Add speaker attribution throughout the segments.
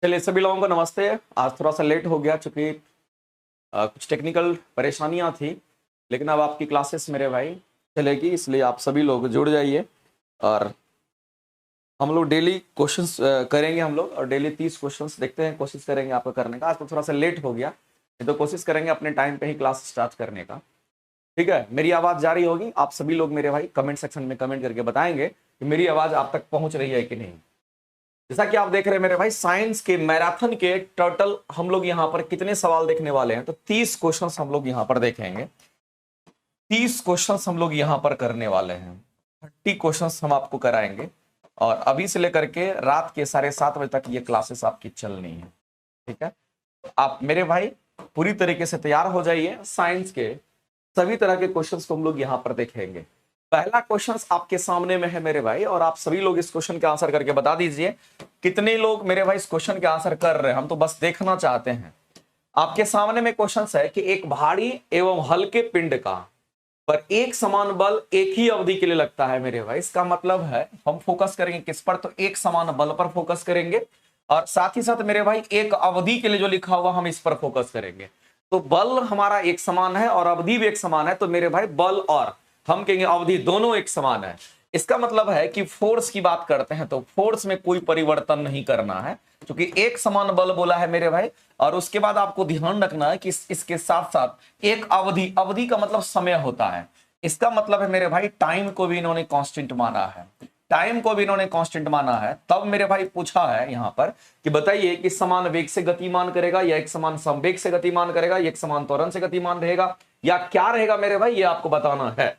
Speaker 1: चलिए सभी लोगों को नमस्ते। आज थोड़ा सा लेट हो गया चूंकि कुछ टेक्निकल परेशानियां थी, लेकिन अब आपकी क्लासेस मेरे भाई चलेगी, इसलिए आप सभी लोग जुड़ जाइए। और हम लोग डेली क्वेश्चंस करेंगे हम लोग, और डेली 30 क्वेश्चंस देखते हैं, कोशिश करेंगे आपका करने का। आज तो थोड़ा सा लेट हो गया, नहीं तो कोशिश करेंगे अपने टाइम पे ही क्लास स्टार्ट करने का। ठीक है, मेरी आवाज़ जारी होगी। आप सभी लोग मेरे भाई कमेंट सेक्शन में कमेंट करके बताएंगे कि मेरी आवाज़ आप तक पहुंच रही है कि नहीं। जैसा कि आप देख रहे हैं मेरे भाई, साइंस के मैराथन के टोटल हम लोग यहाँ पर कितने सवाल देखने वाले हैं, तो 30 क्वेश्चंस हम लोग यहाँ पर देखेंगे। 30 क्वेश्चंस हम लोग यहाँ पर करने वाले हैं। 30 क्वेश्चंस हम आपको कराएंगे, और अभी से लेकर के रात के 7:30 बजे तक ये क्लासेस आपकी चलनी है। ठीक है, तो आप मेरे भाई पूरी तरीके से तैयार हो जाइए। साइंस के सभी तरह के क्वेश्चंस को हम लोग यहाँ पर देखेंगे। पहला क्वेश्चन आपके सामने में है मेरे भाई, और आप सभी लोग इस क्वेश्चन के आंसर करके बता दीजिए कितने लोग मेरे भाई इस क्वेश्चन के आंसर कर रहे हैं। हम तो बस देखना चाहते हैं। आपके सामने में क्वेश्चन है कि एक भारी एवं हल्के पिंड का पर एक समान बल एक ही अवधि के लिए लगता है मेरे भाई। इसका मतलब है हम फोकस करेंगे किस पर, तो एक समान बल पर फोकस करेंगे, और साथ ही साथ मेरे भाई एक अवधि के लिए जो लिखा हुआ हम इस पर फोकस करेंगे। तो बल हमारा एक समान है और अवधि भी एक समान है, तो मेरे भाई बल और हम कहेंगे अवधि दोनों एक समान है। इसका मतलब है कि फोर्स की बात करते हैं तो फोर्स में कोई परिवर्तन नहीं करना है, क्योंकि एक समान बल बोला है मेरे भाई। और उसके बाद आपको ध्यान रखना है कि इसके साथ साथ एक अवधि, अवधि का मतलब समय होता है। इसका मतलब है मेरे भाई टाइम को भी इन्होंने कांस्टेंट माना है, टाइम को भी इन्होंने कांस्टेंट माना है। तब मेरे भाई पूछा है यहां पर कि बताइए कि समान वेग से गतिमान करेगा, या एक समान संवेग से गतिमान करेगा, या एक समान त्वरण से गतिमान रहेगा, या क्या रहेगा मेरे भाई, ये आपको बताना है।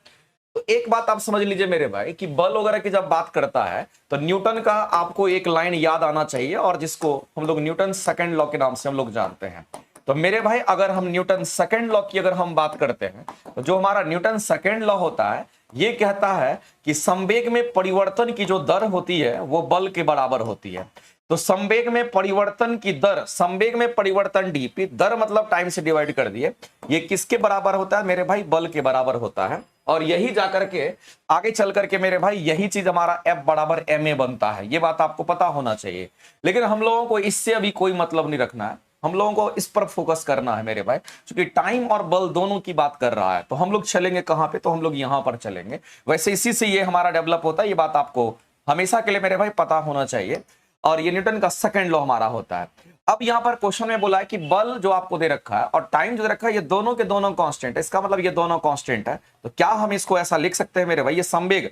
Speaker 1: तो एक बात आप समझ लीजिए मेरे भाई कि बल वगैरह की जब बात करता है तो न्यूटन का आपको एक लाइन याद आना चाहिए, और जिसको हम लोग न्यूटन सेकंड लॉ के नाम से हम लोग जानते हैं। तो मेरे भाई अगर हम न्यूटन सेकंड लॉ की अगर हम बात करते हैं, तो जो हमारा न्यूटन सेकंड लॉ होता है ये कहता है कि संवेग में परिवर्तन की जो दर होती है वो बल के बराबर होती है। तो संवेग में परिवर्तन की दर, संवेग में परिवर्तन डीपी, दर मतलब टाइम से डिवाइड कर दिए, ये किसके बराबर होता है मेरे भाई, बल के बराबर होता है। और यही जाकर के आगे चल करके मेरे भाई यही चीज हमारा F बराबर ma बनता है। ये बात आपको पता होना चाहिए, लेकिन हम लोगों को इससे अभी कोई मतलब नहीं रखना है। हम लोगों को इस पर फोकस करना है मेरे भाई, क्योंकि टाइम और बल दोनों की बात कर रहा है। तो हम लोग चलेंगे कहां पे, तो हम लोग यहां पर चलेंगे। वैसे इसी से ये हमारा डेवलप होता है, ये बात आपको हमेशा के लिए मेरे भाई पता होना चाहिए। और ये न्यूटन का सेकंड लॉ हमारा होता है। अब यहां पर क्वेश्चन में बोला है कि बल जो आपको दे रखा है और टाइम जो दे रखा है, ये दोनों के दोनों कांस्टेंट है। इसका मतलब ये दोनों कांस्टेंट है। तो क्या हम इसको ऐसा लिख सकते हैं मेरे भाई, ये संवेग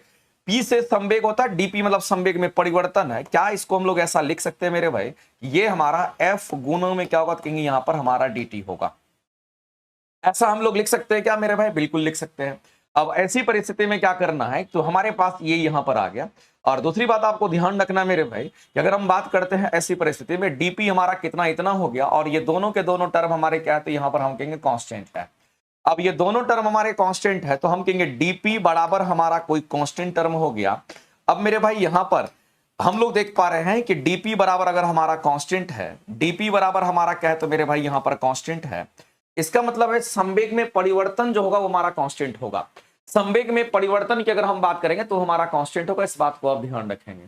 Speaker 1: P से संवेग होता है, dP मतलब संवेग में परिवर्तन है, क्या इसको हम लोग ऐसा लिख सकते हैं मेरे भाई, ये हमारा F गुणों में क्या होगा, तो कहेंगे यहां पर हमारा dt होगा। ऐसा हम लोग लिख सकते हैं क्या मेरे भाई, बिल्कुल लिख सकते हैं। अब ऐसी परिस्थिति में क्या करना है, तो हमारे पास ये यहां पर आ गया। और दूसरी बात आपको ध्यान रखना मेरे भाई कि अगर हम बात करते हैं ऐसी परिस्थिति में डीपी हमारा कितना इतना हो गया, और ये दोनों के दोनों टर्म हमारे क्या है, तो यहां पर हम कहेंगे कांस्टेंट है। अब ये दोनों टर्म हमारे कांस्टेंट है, तो हम कहेंगे डीपी बराबर हमारा कोई कांस्टेंट टर्म हो गया। अब मेरे भाई यहां पर हम लोग देख पा रहे हैं कि डीपी बराबर अगर हमारा कांस्टेंट है, डीपी बराबर हमारा क्या है, तो मेरे भाई यहां पर कांस्टेंट है। इसका मतलब है संवेग में परिवर्तन जो होगा वो हमारा कांस्टेंट होगा। संवेग में परिवर्तन की अगर हम बात करेंगे तो हमारा कांस्टेंट होगा, इस बात को आप ध्यान रखेंगे।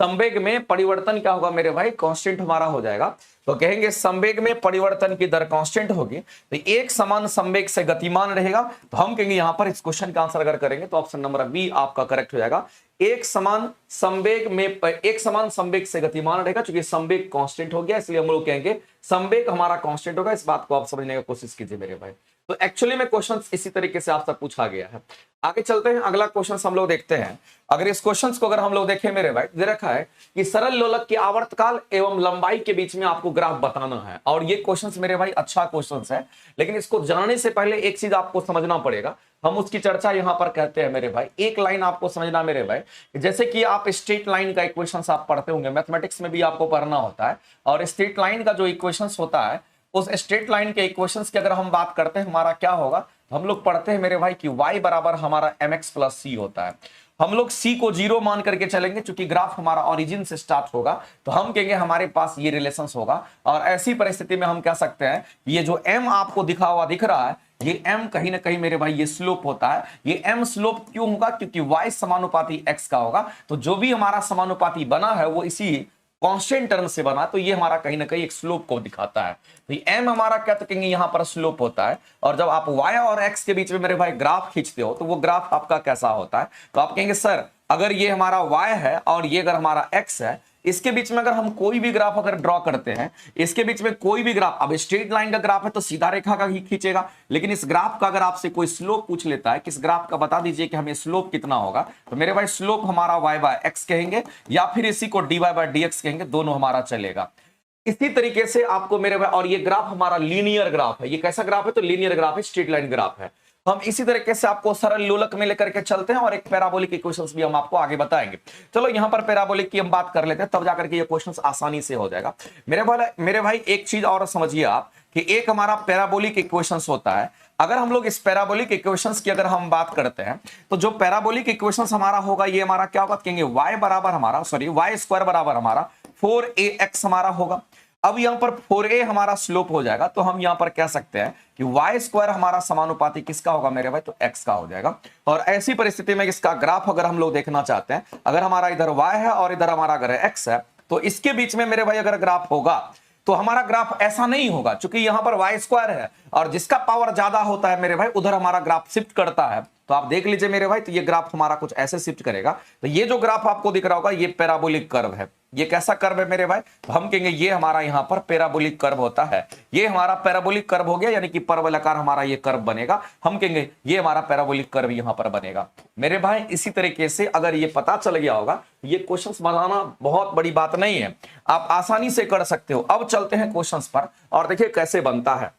Speaker 1: संवेग में परिवर्तन क्या होगा मेरे भाई, कांस्टेंट हमारा हो जाएगा। तो कहेंगे संवेग में परिवर्तन की दर कांस्टेंट होगी, तो एक समान संवेग से गतिमान रहेगा। तो हम कहेंगे यहां पर इस क्वेश्चन का आंसर अगर करेंगे तो ऑप्शन नंबर बी आपका करेक्ट हो जाएगा। एक समान संवेग में, एक समान संवेग से गतिमान रहेगा, क्योंकि संवेग कांस्टेंट हो गया, इसलिए हम लोग कहेंगे संवेग हमारा कांस्टेंट होगा। इस बात को आप समझने की कोशिश कीजिए मेरे भाई। तो एक्चुअली में क्वेश्चन इसी तरीके से आपसे पूछा गया है। आगे चलते हैं, अगला क्वेश्चन हम लोग देखते हैं। अगर इस क्वेश्चन को अगर हम लोग देखें मेरे भाई, दे रखा है कि सरल लोलक की आवर्तकाल एवं लंबाई के बीच में आपको ग्राफ बताना है। और ये क्वेश्चन मेरे भाई अच्छा क्वेश्चन है, लेकिन इसको जानने से पहले एक चीज आपको समझना पड़ेगा, हम उसकी चर्चा यहां पर कहते हैं मेरे भाई। एक लाइन आपको समझना मेरे भाई, जैसे कि आप स्ट्रेट लाइन का इक्वेशन आप पढ़ते होंगे, मैथमेटिक्स में भी आपको पढ़ना होता है। और स्ट्रेट लाइन का जो इक्वेशन होता है, उस स्ट्रेट लाइन के इक्वेशंस की अगर हम बात करते हैं हमारा क्या होगा, तो हम लोग पढ़ते हैं मेरे भाई कि y बराबर हमारा mx प्लस c होता है। हम लोग c को 0 मान करके चलेंगे, चूंकि ग्राफ हमारा ओरिजिन से स्टार्ट होगा, तो हम कहेंगे हमारे पास ये रिलेशंस होगा। और ऐसी परिस्थिति में हम कह सकते हैं ये जो m आपको दिखा हुआ दिख रहा है, ये m कहीं ना कहीं मेरे भाई ये स्लोप होता है। ये m स्लोप क्यों होगा, क्योंकि y समानुपाती x का होगा। तो जो भी हमारा समानुपाती बना है वो इसी कांस्टेंट टर्म से बना, तो ये हमारा कहीं ना कहीं एक स्लोप को दिखाता है। तो एम हमारा क्या तो कहेंगे यहां पर स्लोप होता है। और जब आप वाई और एक्स के बीच में मेरे भाई ग्राफ खींचते हो तो वो ग्राफ आपका कैसा होता है, तो आप कहेंगे सर अगर ये हमारा वाई है और ये अगर हमारा एक्स है, इसके बीच में अगर हम कोई भी ग्राफ अगर ड्रॉ करते हैं, इसके बीच में कोई भी ग्राफ, अब स्ट्रेट लाइन का ग्राफ है तो सीधा रेखा का ही खींचेगा, लेकिन इस ग्राफ का अगर आपसे कोई स्लोप पूछ लेता है कि इस ग्राफ का बता दीजिए कि हमें स्लोप कितना होगा, तो मेरे भाई स्लोप हमारा y बाय एक्स कहेंगे या फिर इसी को dy बाय dx कहेंगे, दोनों हमारा चलेगा। इसी तरीके से आपको मेरे भाई, और ये ग्राफ हमारा लीनियर ग्राफ है, ये कैसा ग्राफ है तो लीनियर ग्राफ है, स्ट्रेट लाइन ग्राफ है। हम इसी तरीके से आपको सरल लोलक में लेकर के चलते हैं और एक पैराबोलिक इक्वेशंस भी हम आपको आगे बताएंगे। चलो यहां पर पैराबोलिक की हम बात कर लेते हैं, तब जाकर के ये क्वेश्चंस आसानी से हो जाएगा। मेरे भाई एक चीज और समझिए आप कि एक हमारा पैराबोलिक इक्वेशंस होता है। अगर हम लोग इस पैराबोलिक इक्वेशंस की अगर हम बात करते हैं तो जो पैराबोलिक इक्वेशंस हमारा होगा ये हमारा क्या होगा, कहेंगे y बराबर हमारा y स्क्वायर बराबर हमारा 4ax हमारा होगा। अब यहां पर 4a हमारा स्लोप हो जाएगा, तो हम यहां पर कह सकते हैं कि y स्क्वायर हमारा समानुपाती किसका होगा मेरे भाई, तो x का हो जाएगा। और ऐसी परिस्थिति में इसका ग्राफ अगर हम लोग देखना चाहते हैं, अगर हमारा इधर y है और इधर हमारा अगर x है, तो इसके बीच में मेरे भाई अगर ग्राफ होगा तो हमारा ग्राफ ऐसा नहीं होगा, क्योंकि यहां पर y स्क्वायर है और जिसका पावर ज्यादा होता है मेरे भाई उधर हमारा ग्राफ शिफ्ट करता है। तो आप देख लीजिए मेरे भाई, तो ये ग्राफ हमारा कुछ ऐसे शिफ्ट करेगा। तो ये जो ग्राफ आपको दिख रहा होगा ये पैराबोलिक कर्व है। ये कैसा कर्व है मेरे भाई, तो हम कहेंगे ये हमारा यहां पर पैराबोलिक कर्व होता है। ये हमारा पैराबोलिक कर्व हो गया, यानी कि परवलयाकार हमारा ये कर्व बनेगा। हम कहेंगे ये हमारा पैराबोलिक कर्व यहां पर बनेगा मेरे भाई। इसी तरीके से अगर ये पता चल गया होगा, ये क्वेश्चंस बनाना बहुत बड़ी बात नहीं है, आप आसानी से कर सकते हो। अब चलते हैं क्वेश्चंस पर और देखिए कैसे बनता है।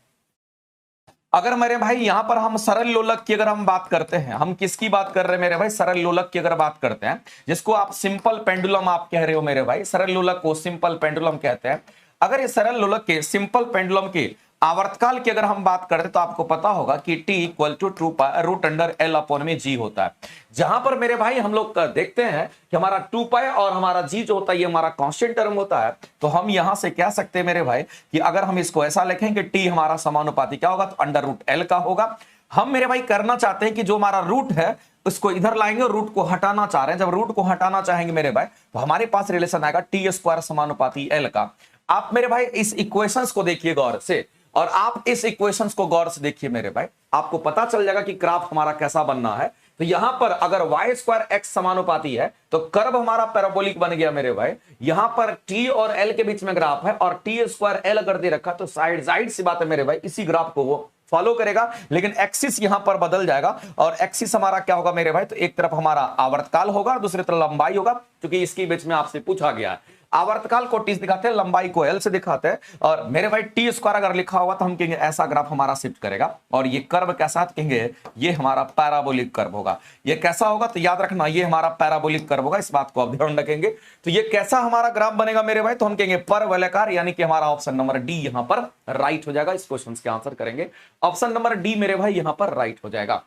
Speaker 1: अगर मेरे भाई यहां पर हम सरल लोलक की अगर हम बात करते हैं, हम किसकी बात कर रहे हैं मेरे भाई, सरल लोलक की अगर बात करते हैं, जिसको आप सिंपल पेंडुलम आप कह रहे हो मेरे भाई, सरल लोलक को सिंपल पेंडुलम कहते हैं। अगर ये सरल लोलक के सिंपल पेंडुलम के आवर्तकाल की अगर हम बात करते तो आपको पता होगा कि t इक्वल टू √L/g होता है। जहां पर मेरे भाई हम लोग देखते हैं कि हमारा 2π और हमारा g जो होता है ये हमारा कांस्टेंट टर्म होता है, तो हम यहां से कह सकते हैं मेरे भाई कि अगर हम इसको ऐसा लिखें कि t हमारा समानुपाती क्या होगा, तो √L का होगा। हम मेरे भाई करना चाहते हैं कि जो हमारा रूट है उसको इधर लाएंगे और रूट को हटाना चाह रहे हैं। जब रूट को हटाना चाहेंगे मेरे भाई तो हमारे पास रिलेशन आएगा t² समानुपाती L का। आप मेरे भाई इस इक्वेशंस को देखिए गौर से, और आप इस इक्वेशंस को गौर से देखिए मेरे भाई, आपको पता चल जाएगा कि ग्राफ हमारा कैसा बनना है। तो यहां पर अगर y² x समानुपाती है तो कर्व हमारा पैराबोलिक बन गया मेरे भाई। यहां पर t और l के बीच में ग्राफ है और t² l अगर दे रखा तो साइड सी बात है मेरे भाई, इसी ग्राफ को वो फॉलो करेगा, लेकिन एक्सिस यहां पर बदल जाएगा। और एक्सिस हमारा क्या होगा मेरे भाई, तो एक तरफ हमारा आवर्तकाल होगा और दूसरी तरफ लंबाई होगा, क्योंकि इसके बीच में आपसे पूछा गया है। आवर्तकाल को t से दिखाते हैं, लंबाई को l से दिखाते हैं। और मेरे भाई t² अगर लिखा होगा तो हम कहेंगे ऐसा ग्राफ हमारा शिफ्ट करेगा। और ये कर्व कैसा कहेंगे, ये हमारा पैराबोलिक कर्व होगा। ये कैसा होगा तो याद रखना ये हमारा पैराबोलिक कर्व होगा, इस बात को आप ध्यान रखेंगे। तो ये कैसा हमारा ग्राफ बनेगा मेरे भाई, तो हम कहेंगे परवलयाकार, यानी कि हमारा ऑप्शन नंबर डी यहां पर राइट हो जाएगा। इस क्वेश्चन के आंसर करेंगे ऑप्शन नंबर डी मेरे भाई यहां पर राइट हो जाएगा।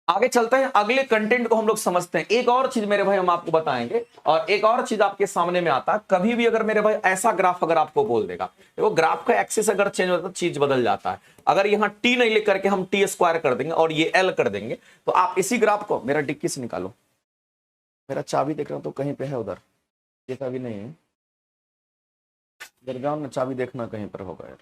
Speaker 1: आगे चलते हैं, अगले कंटेंट को हम लोग समझते हैं। एक और चीज मेरे भाई हम आपको बताएंगे, और एक और चीज आपके सामने में आता है, कभी भी अगर मेरे भाई ऐसा ग्राफ अगर आपको बोल देगा, देखो ग्राफ का एक्सिस अगर चेंज होता है तो चीज बदल जाता है। अगर यहाँ t नहीं लिख करके हम t² कर देंगे और ये l कर देंगे, तो आप इसी ग्राफ को, मेरा डिक्की से निकालो, मेरा चाबी देख रहा हूं तो कहीं पे है उधर, ये चाबी नहीं है, दरगाह में चाबी देखना कहीं पर होगा यार।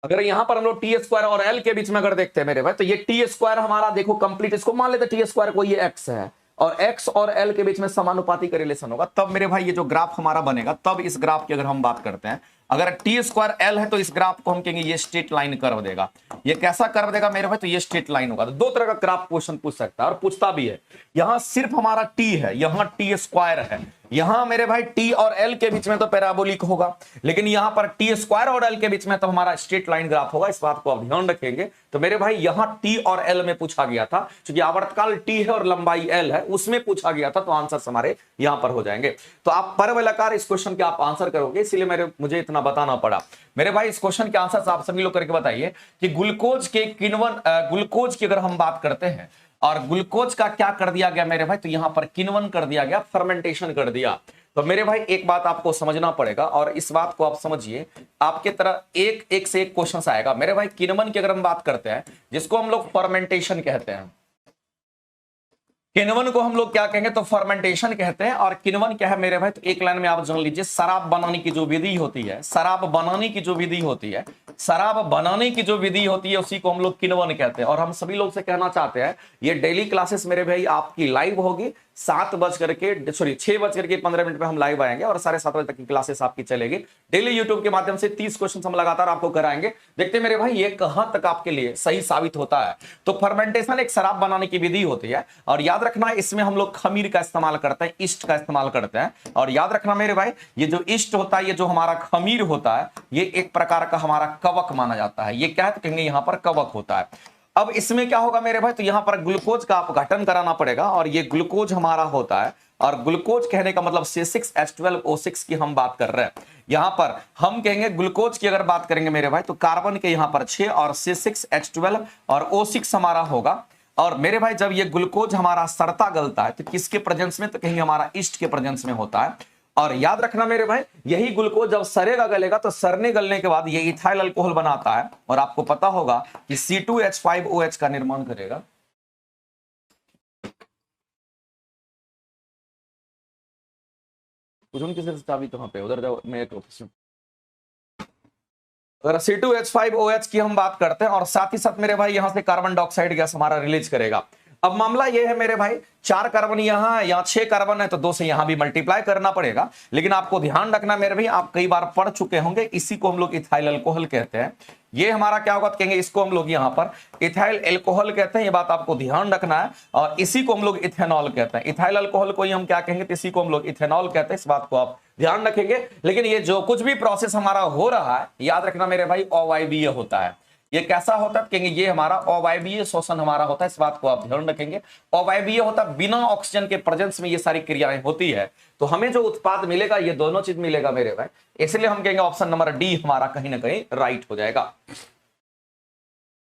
Speaker 1: अगर यहां पर हम लोग t² और l के बीच में अगर देखते हैं मेरे भाई, तो ये t² हमारा देखो कंप्लीट, इसको मान लेते t² को ये x है और x और l के बीच में समानुपाती का रिलेशन होगा, तब मेरे भाई ये जो ग्राफ हमारा बनेगा, तब इस ग्राफ की अगर हम बात करते हैं, अगर t² l है तो इस ग्राफ को हम कहेंगे ये स्ट्रेट लाइन कर्व देगा। ये कैसा कर्व देगा मेरे भाई, तो ये स्ट्रेट लाइन होगा। तो दो तरह का ग्राफ क्वेश्चन पूछ सकता है और पूछता भी है। यहां सिर्फ हमारा t है, यहां t² है, यहां मेरे भाई t और l के बीच में तो पैराबोलिक होगा, लेकिन यहां पर t² और l के बीच में तो हमारा स्ट्रेट लाइन ग्राफ होगा। इस बात को आप ध्यान रखेंगे। तो मेरे भाई यहां t और l में पूछा गया था, क्योंकि आवर्तकाल t है और लंबाई l है, उसमें पूछा गया था, तो आंसर हमारे यहां पर हो जाएंगे। तो आप परवलयाकार इस क्वेश्चन के आप आंसर करोगे, इसलिए मुझे इतना बताना पड़ा। मेरे भाई इस क्वेश्चन के आंसर आप सभी लोग करके बताइए कि ग्लूकोज की अगर हम बात करते हैं, और ग्लूकोज का क्या कर दिया गया मेरे भाई, तो यहां पर किण्वन कर दिया गया, फर्मेंटेशन कर दिया। तो मेरे भाई एक बात आपको समझना पड़ेगा, और इस बात को आप समझिए, आपके तरह एक से एक क्वेश्चन आएगा मेरे भाई। किण्वन की अगर हम बात करते हैं, जिसको हम लोग फर्मेंटेशन कहते हैं, किण्वन को हम लोग क्या कहेंगे, तो फर्मेंटेशन कहते हैं। और किण्वन क्या है मेरे भाई, तो एक लाइन में आप जान लीजिए, शराब बनाने की जो विधि होती है, शराब बनाने की जो विधि होती है, शराब बनाने की जो विधि होती है उसी को हम लोग किण्वन कहते हैं। और हम सभी लोग से कहना चाहते हैं, ये डेली क्लासेस मेरे भाई आपकी लाइव होगी 6:15 पे हम लाइव आएंगे और 7:30 बजे तक की क्लासेस आपकी चलेगी डेली यूट्यूब के माध्यम से। 30 क्वेश्चन हम लगातार आपको कराएंगे। देखते हैं मेरे भाई ये कहां तक आपके लिए सही साबित होता है। तो फर्मेंटेशन एक शराब बनाने की विधि होती है और याद रखना इसमें हम लोग खमीर का इस्तेमाल करते हैं, ईस्ट का इस्तेमाल करते हैं। और याद रखना मेरे भाई ये जो ईस्ट होता है, ये जो हमारा खमीर होता है, ये एक प्रकार का हमारा कवक माना जाता है। ये क्या है, तो कहेंगे यहां पर कवक होता है। अब इसमें क्या होगा मेरे भाई, तो यहां पर ग्लूकोज का अपघटन कराना पड़ेगा और ये ग्लूकोज हमारा होता है। और ग्लूकोज कहने का मतलब C6H12O6 की हम बात कर रहे हैं। यहां पर हम कहेंगे ग्लूकोज की अगर बात करेंगे मेरे भाई, तो कार्बन के यहां पर 6 और C6H12 और O6 हमारा होगा। और मेरे भाई जब ये ग्लूकोज हमारा सड़ता गलता है तो किसके प्रेजेंस में, तो कहेंगे हमारा ईस्ट के प्रेजेंस में होता है। और याद रखना मेरे भाई यही ग्लूकोज जब सरेगा गलेगा तो सड़ने गलने के बाद ये इथाइल अल्कोहल बनाता है। और आपको पता होगा कि C2H5OH का निर्माण करेगा। कुछ उनकी सिर्फ चाबी कहां पे, उधर जाओ, मैं एक ऑप्शन। अगर C2H5OH की हम बात करते हैं और साथ ही साथ मेरे भाई यहां से कार्बन डाइऑक्साइड गैस हमारा रिलीज करेगा। अब मामला यह है मेरे भाई, 4 कार्बन यहां है, यहां 6 कार्बन है, तो 2 से यहां भी मल्टीप्लाई करना पड़ेगा। लेकिन आपको ध्यान रखना मेरे भाई, आप कई बार पढ़ चुके होंगे, इसी को हम लोग इथाइल अल्कोहल कहते हैं। ये हमारा क्या होगा, तो कहेंगे इसको हम लोग यहां पर इथाइल अल्कोहल कहते हैं। ये बात आपको ध्यान रखना है। और इसी को हम लोग इथेनॉल कहते हैं। इथाइल अल्कोहल को ही हम क्या कहेंगे, तो इसी को हम लोग इथेनॉल कहते हैं। इस बात को आप ध्यान रखेंगे। लेकिन ये जो कुछ भी प्रोसेस हमारा हो रहा है, याद रखना मेरे भाई अवायवीय होता है। ये कैसा होता है, कहेंगे ये हमारा अवायवीय शोषण हमारा होता है। इस बात को आप ध्यान रखेंगे। अवायवीय होता है, बिना ऑक्सीजन के प्रेजेंस में ये सारी क्रियाएं होती है। तो हमें जो उत्पाद मिलेगा ये दोनों चीज मिलेगा मेरे भाई। इसलिए हम कहेंगे ऑप्शन नंबर डी हमारा कहीं ना कहीं राइट हो जाएगा।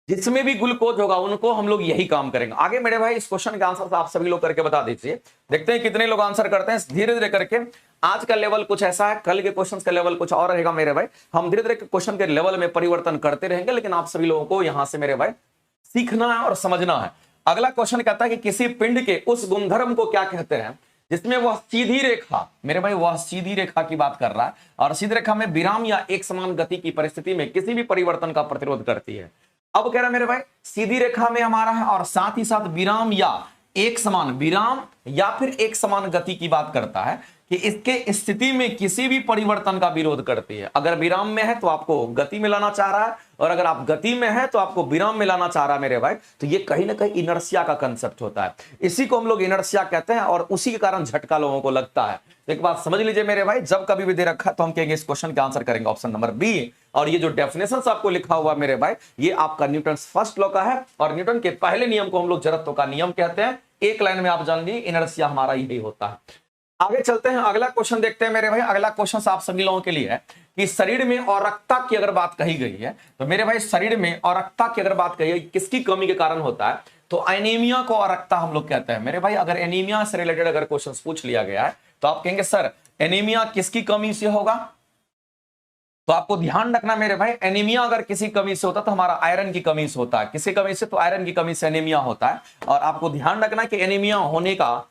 Speaker 1: जिसमें भी ग्लूकोज होगा उनको हम लोग यही काम करेंगे। आगे मेरे भाई इस क्वेश्चन के आंसर आप सभी लोग करके बता दीजिए। देखते हैं कितने लोग आंसर करते हैं धीरे धीरे करके। आज का लेवल कुछ ऐसा है, कल के क्वेश्चंस का लेवल कुछ और रहेगा मेरे भाई। हम धीरे धीरे क्वेश्चन के लेवल में परिवर्तन करते रहेंगे, लेकिन आप सभी लोगों को यहां से मेरे भाई सीखना है और समझना है। अगला क्वेश्चन कहता है कि किसी पिंड के उस गुणधर्म को क्या कहते हैं जिसमें वह सीधी रेखा, मेरे भाई वह सीधी रेखा की बात कर रहा है, और सीधी रेखा में विराम या एक समान गति की परिस्थिति में किसी भी परिवर्तन का प्रतिरोध करती है। अब कह रहा है मेरे भाई सीधी रेखा में हमारा है और साथ ही साथ विराम या एक समान, विराम या फिर एक समान गति की बात करता है कि इसके स्थिति में किसी भी परिवर्तन का विरोध करती है। अगर विराम में है तो आपको गति में लाना चाह रहा है, और अगर आप गति में है तो आपको विराम में लाना चाह रहा है मेरे भाई। तो ये कहीं ना कहीं इनर्शिया का कंसेप्ट होता है। इसी को हम लोग इनर्शिया कहते हैं और उसी के कारण झटका लोगों को लगता है। तो एक बात समझ लीजिए मेरे भाई, जब कभी भी दे रखा तो हम कहेंगे इस क्वेश्चन का आंसर करेंगे ऑप्शन नंबर बी। और ये जो डेफिनेशन आपको लिखा हुआ मेरे भाई, ये आपका न्यूटन फर्स्ट लॉ का है। और न्यूटन के पहले नियम को हम लोग जड़त्व का नियम कहते हैं। एक लाइन में आप जान लीजिए इनर्शिया हमारा यही होता है। आगे चलते हैं, अगला क्वेश्चन देखते हैं मेरे भाई। अगला क्वेश्चन आप सभी लोगों के लिए है कि शरीर में औरकता की अगर बात कही गई है, तो मेरे भाई शरीर में औरकता की अगर बात कही है किसकी कमी के कारण होता है, तो एनीमिया को औरकता हम लोग कहते हैं मेरे भाई। अगर एनीमिया से रिलेटेड अगर क्वेश्चन पूछ लिया गया है तो आप कहेंगे सर एनीमिया किसकी कमी से होगा। तो आपको ध्यान रखना मेरे भाई, एनीमिया अगर किसी कमी से होता है तो हमारा आयरन की कमी से होता है। किसी कमी से, तो आयरन की कमी से एनीमिया होता है। और आपको ध्यान रखना कि एनीमिया होने का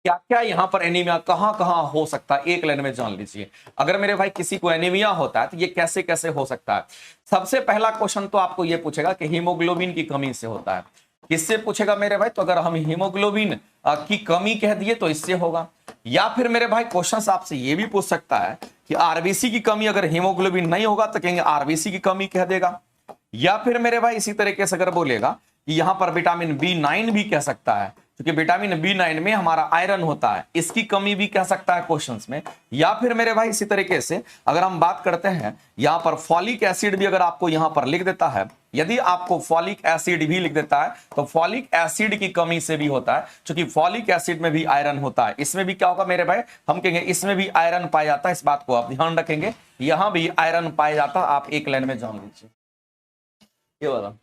Speaker 1: क्या क्या यहां पर एनीमिया कहां कहां हो सकता है, एक लाइन में जान लीजिए। अगर मेरे भाई किसी को एनीमिया होता है तो ये कैसे कैसे हो सकता है। सबसे पहला क्वेश्चन तो आपको ये पूछेगा कि हीमोग्लोबिन की कमी से होता है। किससे पूछेगा मेरे भाई, तो अगर हम हीमोग्लोबिन की कमी कह दिए तो इससे होगा। या फिर मेरे भाई क्वेश्चन आपसे ये भी पूछ सकता है कि आरबीसी की कमी, अगर हीमोग्लोबिन नहीं होगा तो कहेंगे आरबीसी की कमी कह देगा। या फिर मेरे भाई इसी तरीके से अगर बोलेगा कि यहां पर विटामिन B9 भी कह सकता है, क्योंकि विटामिन B9 में हमारा आयरन होता है, इसकी कमी भी कह सकता है क्वेश्चंस में। या फिर मेरे भाई इसी तरीके से अगर हम बात करते हैं यहां पर फॉलिक एसिड भी अगर आपको यहां पर लिख देता है, यदि आपको फॉलिक एसिड भी लिख देता है तो फॉलिक एसिड की कमी से भी होता है, क्योंकि फॉलिक एसिड में भी आयरन होता है। इसमें भी क्या होगा मेरे भाई, हम कहेंगे इसमें भी आयरन पाया जाता है। इस बात को आप ध्यान रखेंगे, यहां भी आयरन पाया जाता है। आप एक लाइन में जान लीजिए ये वाला।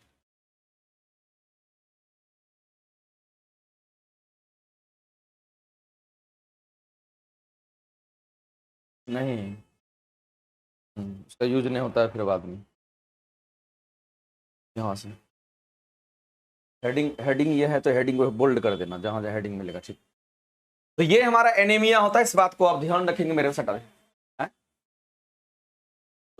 Speaker 1: नहीं, उसका यूज नहीं होता है फिर बाद में यहां से। हेडिंग हेडिंग ये है तो हेडिंग को बोल्ड कर देना जहां जहां हेडिंग मिलेगा, ठीक। तो ये हमारा एनीमिया होता है, इस बात को आप ध्यान रखेंगे मेरे से,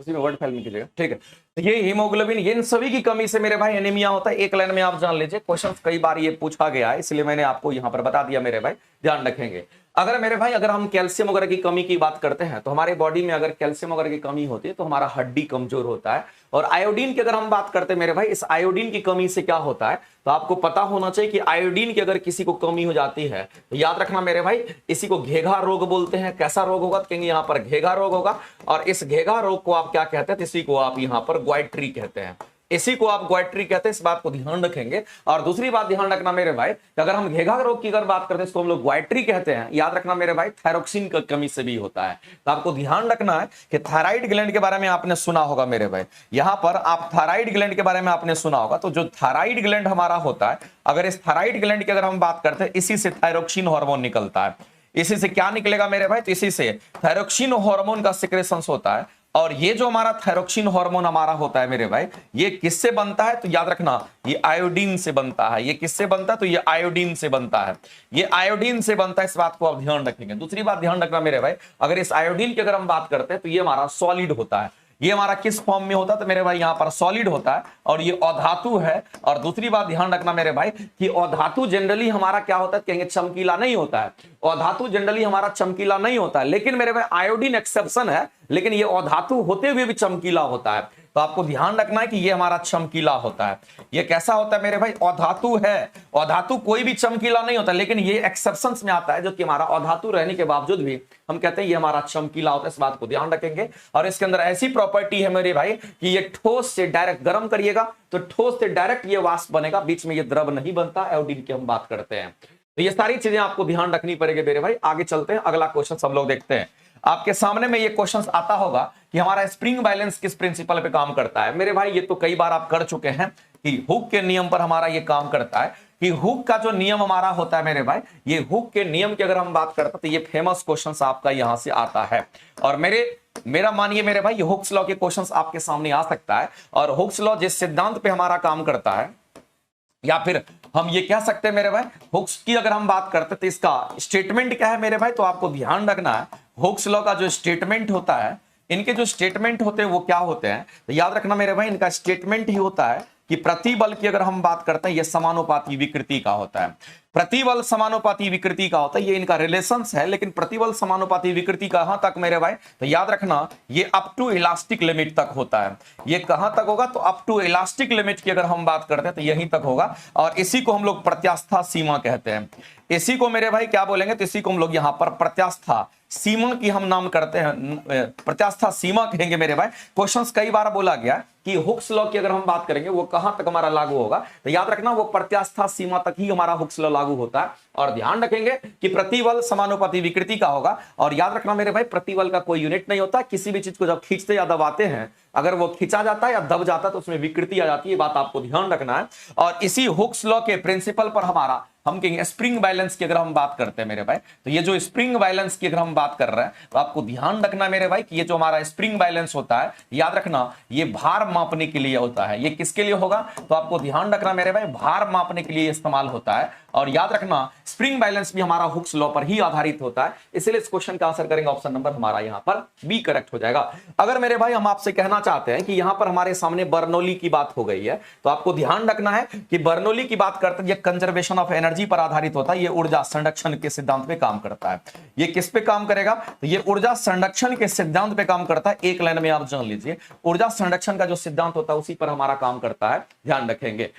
Speaker 1: उसी में वर्ड फाइल में कीजिएगा, ठीक है। तो ये हीमोग्लोबिन, ये इन सभी की कमी से मेरे भाई एनीमिया होता है। एक लाइन में आप जान लीजिए, क्वेश्चन कई बार ये पूछा गया है, इसलिए मैंने आपको यहां पर बता दिया मेरे भाई, ध्यान रखेंगे। अगर मेरे भाई अगर हम कैल्शियम वगैरह की कमी की बात करते हैं तो हमारे बॉडी में अगर कैल्शियम वगैरह की कमी होती है तो हमारा हड्डी कमजोर होता है। और आयोडीन की अगर हम बात करते हैं मेरे भाई, इस आयोडीन की कमी से क्या होता है, तो आपको पता होना चाहिए कि आयोडीन की अगर किसी को कमी हो जाती है तो याद रखना मेरे भाई, इसी को घेघा रोग बोलते हैं। कैसा रोग होगा, तो कहेंगे यहां पर घेघा रोग होगा। और इस घेघा रोग को आप क्या कहते हैं, तो इसी को आप यहां पर ग्वाइट्री कहते हैं, इसी को आप ग्वाइट्री कहते हैं, इस बात को ध्यान रखेंगे। और दूसरी बात ध्यान रखना मेरे भाई, अगर हम घेघा रोग की अगर बात करते हैं तो हम लोग ग्वाइट्री कहते हैं। याद रखना मेरे भाई, थायरोक्सिन की कमी से भी होता है। तो आपको ध्यान रखना है कि थायराइड ग्लैंड के बारे में आपने सुना होगा मेरे भाई, यहां पर आप थायराइड ग्लैंड के बारे में आपने सुना होगा। तो जो थायराइड ग्लैंड हमारा होता है, अगर इस थायराइड ग्लैंड की अगर हम बात करते हैं, इसी से थायरोक्सिन हार्मोन निकलता है। इसी से क्या निकलेगा मेरे भाई, तो इसी से थायरोक्सिन हार्मोन का सिक्रेशंस होता है। और ये जो हमारा थायरोक्सिन हार्मोन हमारा होता है मेरे भाई, ये किससे बनता है, तो याद रखना ये आयोडीन से बनता है। ये किससे बनता है, तो ये आयोडीन से बनता है, ये आयोडीन से बनता है, इस बात को आप ध्यान रखेंगे। दूसरी बात ध्यान रखना मेरे भाई, अगर इस आयोडीन की अगर हम बात करते हैं तो ये हमारा सॉलिड होता है। ये हमारा किस फॉर्म में होता है, तो मेरे भाई यहां पर सॉलिड होता है और ये अधातु है। और दूसरी बात ध्यान रखना मेरे भाई कि अधातु जनरली हमारा क्या होता है, कहेंगे चमकीला नहीं होता है। अधातु जनरली हमारा चमकीला नहीं होता है, लेकिन मेरे भाई आयोडीन एक्सेप्शन है, लेकिन ये अधातु होते हुए भी चमकीला होता है। तो आपको ध्यान रखना है कि ये हमारा चमकीला होता है। ये कैसा होता है मेरे भाई, अधातु है। अधातु कोई भी चमकीला नहीं होता, लेकिन ये एक्सेप्शंस में आता है, जो कि हमारा अधातु रहने के बावजूद भी हम कहते हैं ये हमारा चमकीला होता है। इस बात को ध्यान रखेंगे। और इसके अंदर ऐसी प्रॉपर्टी है मेरे भाई कि ये ठोस से डायरेक्ट गर्म करिएगा तो ठोस से डायरेक्ट ये वाष्प बनेगा, बीच में ये द्रव नहीं बनता। आयोडीन की हम बात करते हैं, तो ये सारी चीजें आपको ध्यान रखनी पड़ेगी मेरे भाई। आगे चलते हैं, अगला क्वेश्चन सब लोग देखते हैं। आपके सामने में ये क्वेश्चन आता होगा कि हमारा स्प्रिंग बैलेंस किस प्रिंसिपल पे काम करता है। मेरे भाई ये तो कई बार आप कर चुके हैं कि हुक के नियम पर हमारा ये काम करता है। कि हुक का जो नियम हमारा होता है मेरे भाई, ये हुक के नियम की अगर हम बात करते हैं तो ये फेमस क्वेश्चन आपका यहां से आता है। और मेरा मानिए मेरे भाई, ये हुक्स लॉ के क्वेश्चंस आपके सामने आ सकता है। और हुक्स लॉ जिस सिद्धांत पे हमारा काम करता है, या फिर हम ये कह सकते हैं मेरे भाई, हुक्स की अगर हम बात करते हैं तो इसका स्टेटमेंट क्या है मेरे भाई, तो आपको ध्यान रखना है हुक्स लॉ का जो स्टेटमेंट होता है, इनके जो स्टेटमेंट होते हैं वो क्या होते हैं, तो याद रखना मेरे भाई, इनका स्टेटमेंट ही होता है कि प्रतिबल की अगर हम बात करते हैं, ये समानुपाती विकृति का होता है। प्रतिबल समानुपाती विकृति का होता है, ये इनका रिलेशंस है। लेकिन प्रतिबल समानुपाती विकृति कहां तक मेरे भाई, तो याद रखना ये अप टू इलास्टिक लिमिट तक होता है। ये कहां तक होगा, तो अप टू इलास्टिक लिमिट की अगर हम बात करते हैं तो यहीं तक होगा। और इसी को हम लोग प्रत्यास्था सीमा कहते हैं। इसी को मेरे भाई क्या बोलेंगे, तो इसी को हम लोग यहां पर प्रत्यास्था सीमा की हम नाम करते हैं, प्रत्यास्था सीमा कहेंगे मेरे भाई। क्वेश्चंस कई बार बोला गया कि हुक्स लॉ की अगर हम बात करेंगे वो कहां तक हमारा लागू होगा, तो याद रखना वो प्रत्यास्था सीमा तक ही हमारा हुक्स लॉ लागू होता है। और ध्यान रखेंगे कि प्रतिबल समानुपाती विकृति का होगा। और याद रखना मेरे भाई, प्रतिबल का कोई यूनिट नहीं होता। किसी भी चीज को जब खींचते या दबाते हैं, अगर वो खींचा जाता है या दब जाता है तो उसमें विकृति आ जाती है, बात आपको ध्यान रखना है। और इसी हुक्स लॉ के प्रिंसिपल पर हमारा हम कहेंगे स्प्रिंग बैलेंस की अगर हम बात करते हैं मेरे भाई, तो ये जो स्प्रिंग बैलेंस की अगर हम बात कर रहे हैं तो आपको ध्यान रखना मेरे भाई कि ये जो हमारा स्प्रिंग बैलेंस होता है, याद रखना ये भार मापने के लिए होता है। ये किसके लिए होगा, तो आपको ध्यान रखना मेरे भाई, भार मापने के लिए इस्तेमाल होता है। और याद रखना स्प्रिंग बैलेंस भी हमारा हुक्स लॉ पर ही आधारित होता है। इसलिए इस क्वेश्चन का आंसर करेंगे ऑप्शन नंबर हमारा यहां पर बी करेक्ट हो जाएगा। अगर मेरे भाई हम आपसे कहना चाहते हैं कि यहां पर हमारे सामने बर्नौली की बात हो गई है, तो आपको ध्यान रखना है कि बर्नौली की बात करते हैं, ये कंजर्वेशन ऑफ एनर्जी पर आधारित होता है। ये ऊर्जा संरक्षण के सिद्धांत पे काम करता है। ये किस पे काम करेगा, तो ये ऊर्जा संरक्षण के सिद्धांत पे काम करता है। एक लाइन में आप जान लीजिए, ऊर्जा संरक्षण का जो सिद्धांत होता है उसी पर हमारा काम करता है, ध्यान रखेंगे।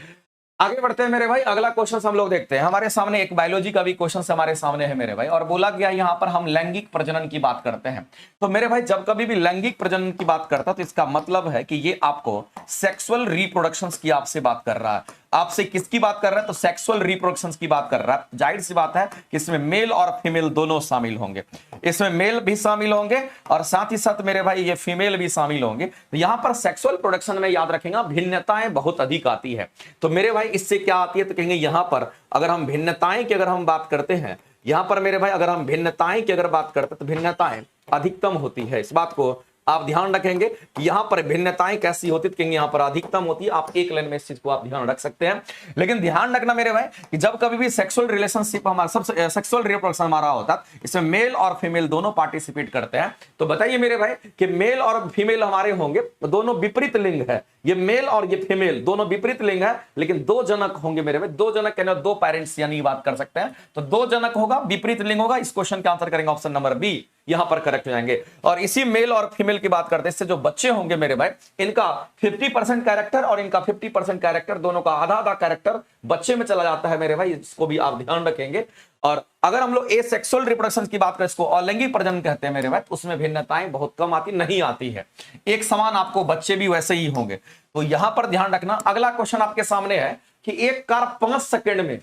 Speaker 1: आगे बढ़ते हैं मेरे भाई, अगला क्वेश्चन हम लोग देखते हैं। हमारे सामने एक बायोलॉजी का भी क्वेश्चन हमारे सामने है मेरे भाई, और बोला गया यहां पर हम लैंगिक प्रजनन की बात करते हैं। तो मेरे भाई जब कभी भी लैंगिक प्रजनन की बात करता है तो इसका मतलब है कि ये आपको सेक्सुअल रिप्रोडक्शंस की आपसे बात कर रहा है। आपसे किसकी बात कर रहा है, तो सेक्सुअल रिप्रोडक्शंस की बात कर रहा है। जाहिर सी बात है कि इसमें मेल और फीमेल दोनों शामिल होंगे। इसमें मेल भी शामिल होंगे और साथ ही साथ मेरे भाई ये फीमेल भी शामिल होंगे। तो यहां पर सेक्सुअल प्रोडक्शन में याद रखेंगे भिन्नताएं बहुत अधिक आती है। तो मेरे भाई इससे क्या आती है, तो कहेंगे यहां पर अगर हम भिन्नताएं की अगर हम बात करते हैं, यहां पर मेरे भाई अगर हम भिन्नताएं की अगर बात करते हैं तो भिन्नताएं अधिकतम होती है। इस बात को आप ध्यान रखेंगे कि यहां पर भिन्नताएं कैसी होती है, यहां पर अधिकतम होती है। आप एक लाइन में इस चीज को आप ध्यान रख सकते हैं। लेकिन ध्यान रखना मेरे भाई कि जब कभी भी सेक्सुअल रिलेशनशिप हमारा सब सेक्सुअल रिप्रोडक्शन हमारा होता है, इसमें मेल और फीमेल दोनों पार्टिसिपेट करते हैं। तो बताइए मेरे भाई कि मेल और फीमेल हमारे होंगे, दोनों विपरीत लिंग है, ये मेल और ये फीमेल दोनों विपरीत लिंग है, लेकिन दो जनक होंगे मेरे भाई, दो जनक कहने दो पेरेंट्स यानी बात कर सकते हैं। तो दो जनक होगा, विपरीत लिंग होगा। इस क्वेश्चन का आंसर करेंगे ऑप्शन नंबर बी, यहां पर करेक्ट हो जाएंगे। और इसी मेल और फीमेल की बात करते हैं, इससे जो बच्चे होंगे मेरे भाई, इनका 50% कैरेक्टर और इनका 50% कैरेक्टर, दोनों का आधा आधा कैरेक्टर बच्चे में चला जाता है मेरे भाई, इसको भी आप ध्यान रखेंगे। और अगर हम लोग एसेक्सुअल रिप्रोडक्शन की बात करें, इसको अलैंगिक प्रजनन कहते हैं मेरे भाई, तो उसमें भिन्नताएं बहुत कम आती, नहीं आती है, एक समान आपको बच्चे भी वैसे ही होंगे। तो यहां पर ध्यान रखना। अगला क्वेश्चन आपके सामने है कि एक कार 5 सेकंड में,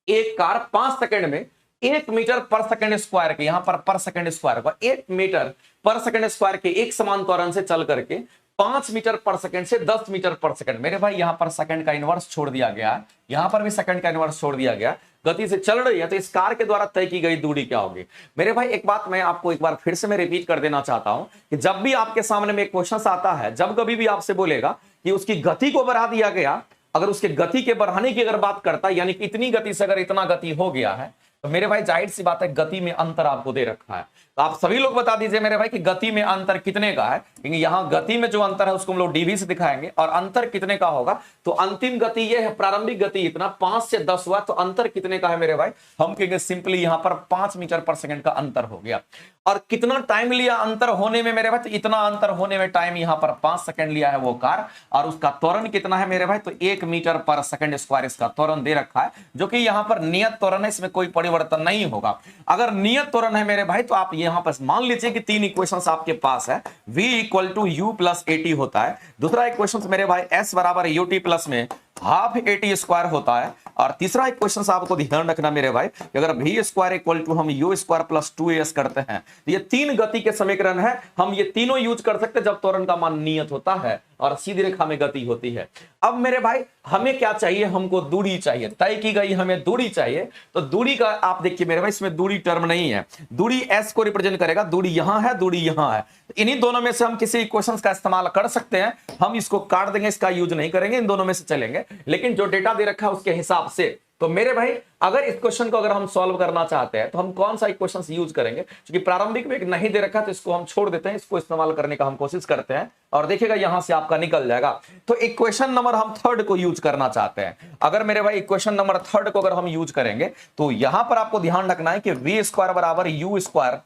Speaker 1: एक कार 5 सेकंड में 1 मीटर पर सेकंड स्क्वायर के, यहां पर सेकंड स्क्वायर का 1 मीटर पर सेकंड स्क्वायर के एक समान त्वरण से चल करके 5 मीटर पर सेकंड से 10 मीटर पर सेकंड, मेरे भाई यहां पर सेकंड का इनवर्स छोड़ दिया गया, यहां पर भी सेकंड का इनवर्स छोड़ दिया गया, गति से चल रही है, तो इस कार के द्वारा तय की गई दूरी क्या होगी? मेरे भाई एक बात मैं आपको एक बार फिर से मैं रिपीट कर देना चाहता हूं कि जब भी आपके सामने में एक क्वेश्चन आता है, जब कभी भी आपसे बोलेगा कि उसकी गति को बढ़ा दिया गया, अगर उसके गति के बढ़ाने की अगर बात करता है, यानी कि इतनी गति से अगर इतना गति हो गया है, तो मेरे भाई जाहिर सी बात है गति में अंतर आपको दे रखा है। तो आप सभी लोग बता दीजिए मेरे भाई कि गति में अंतर कितने का है, क्योंकि यहां गति में जो अंतर है उसको हम लोग डीवी से दिखाएंगे, और अंतर कितने का होगा, तो अंतिम गति ये है, प्रारंभिक गति इतना 5 से 10 हुआ, तो अंतर कितने का है मेरे भाई, हम कहेंगे सिंपली यहां पर 5 मीटर पर सेकंड का अंतर हो गया। और कितना टाइम लिया अंतर होने में मेरे भाई, तो इतना अंतर होने में टाइम यहां पर 5 सेकंड लिया है वो कार, और उसका त्वरण कितना है मेरे भाई, तो 1 मीटर पर सेकंड स्क्वायर इसका त्वरण दे रखा है, जो कि यहां पर नियत त्वरण है, इसमें कोई परिवर्तन नहीं होगा। अगर नियत त्वरण है मेरे भाई, तो आप यहां पर मान लीजिए कि 3 इक्वेशंस आपके पास है, v = u + at होता है, दूसरा इक्वेशन मेरे भाई s = ut प्लस में हाफ at² होता है, और तीसरा इक्वेशन आपको ध्यान रखना मेरे भाई कि अगर v² = हम u² + 2as करते हैं, तो ये 3 गति के समीकरण है, हम ये तीनों यूज कर सकते हैं जब त्वरण का मान नियत होता है और सीधी रेखा में गति होती है। अब मेरे भाई हमें क्या चाहिए, हमको दूरी चाहिए, तय की गई हमें दूरी चाहिए। तो दूरी का आप देखिए मेरे भाई, इसमें दूरी टर्म नहीं है, दूरी s को रिप्रेजेंट करेगा, दूरी यहां है, दूरी यहां है, इन्हीं दोनों में से हम किसी इक्वेशंस का इस्तेमाल कर सकते हैं, हम इसको काट देंगे, इसका यूज नहीं करेंगे, इन दोनों में से चलेंगे, लेकिन जो डेटा दे रखा है उसके हिसाब से। तो मेरे भाई अगर इस क्वेश्चन को अगर हम सॉल्व करना चाहते हैं, तो हम कौन सा इक्वेशन यूज करेंगे, क्योंकि प्रारंभिक में एक नहीं दे रखा, तो इसको हम छोड़ देते हैं, इसको इस्तेमाल करने का हम कोशिश करते हैं, और देखिएगा यहां से आपका निकल जाएगा। तो इक्वेशन नंबर हम 3 को यूज करना चाहते हैं। अगर मेरे भाई इक्वेशन नंबर 3 को अगर हम यूज करेंगे, तो यहां पर आपको ध्यान रखना है कि v² = u²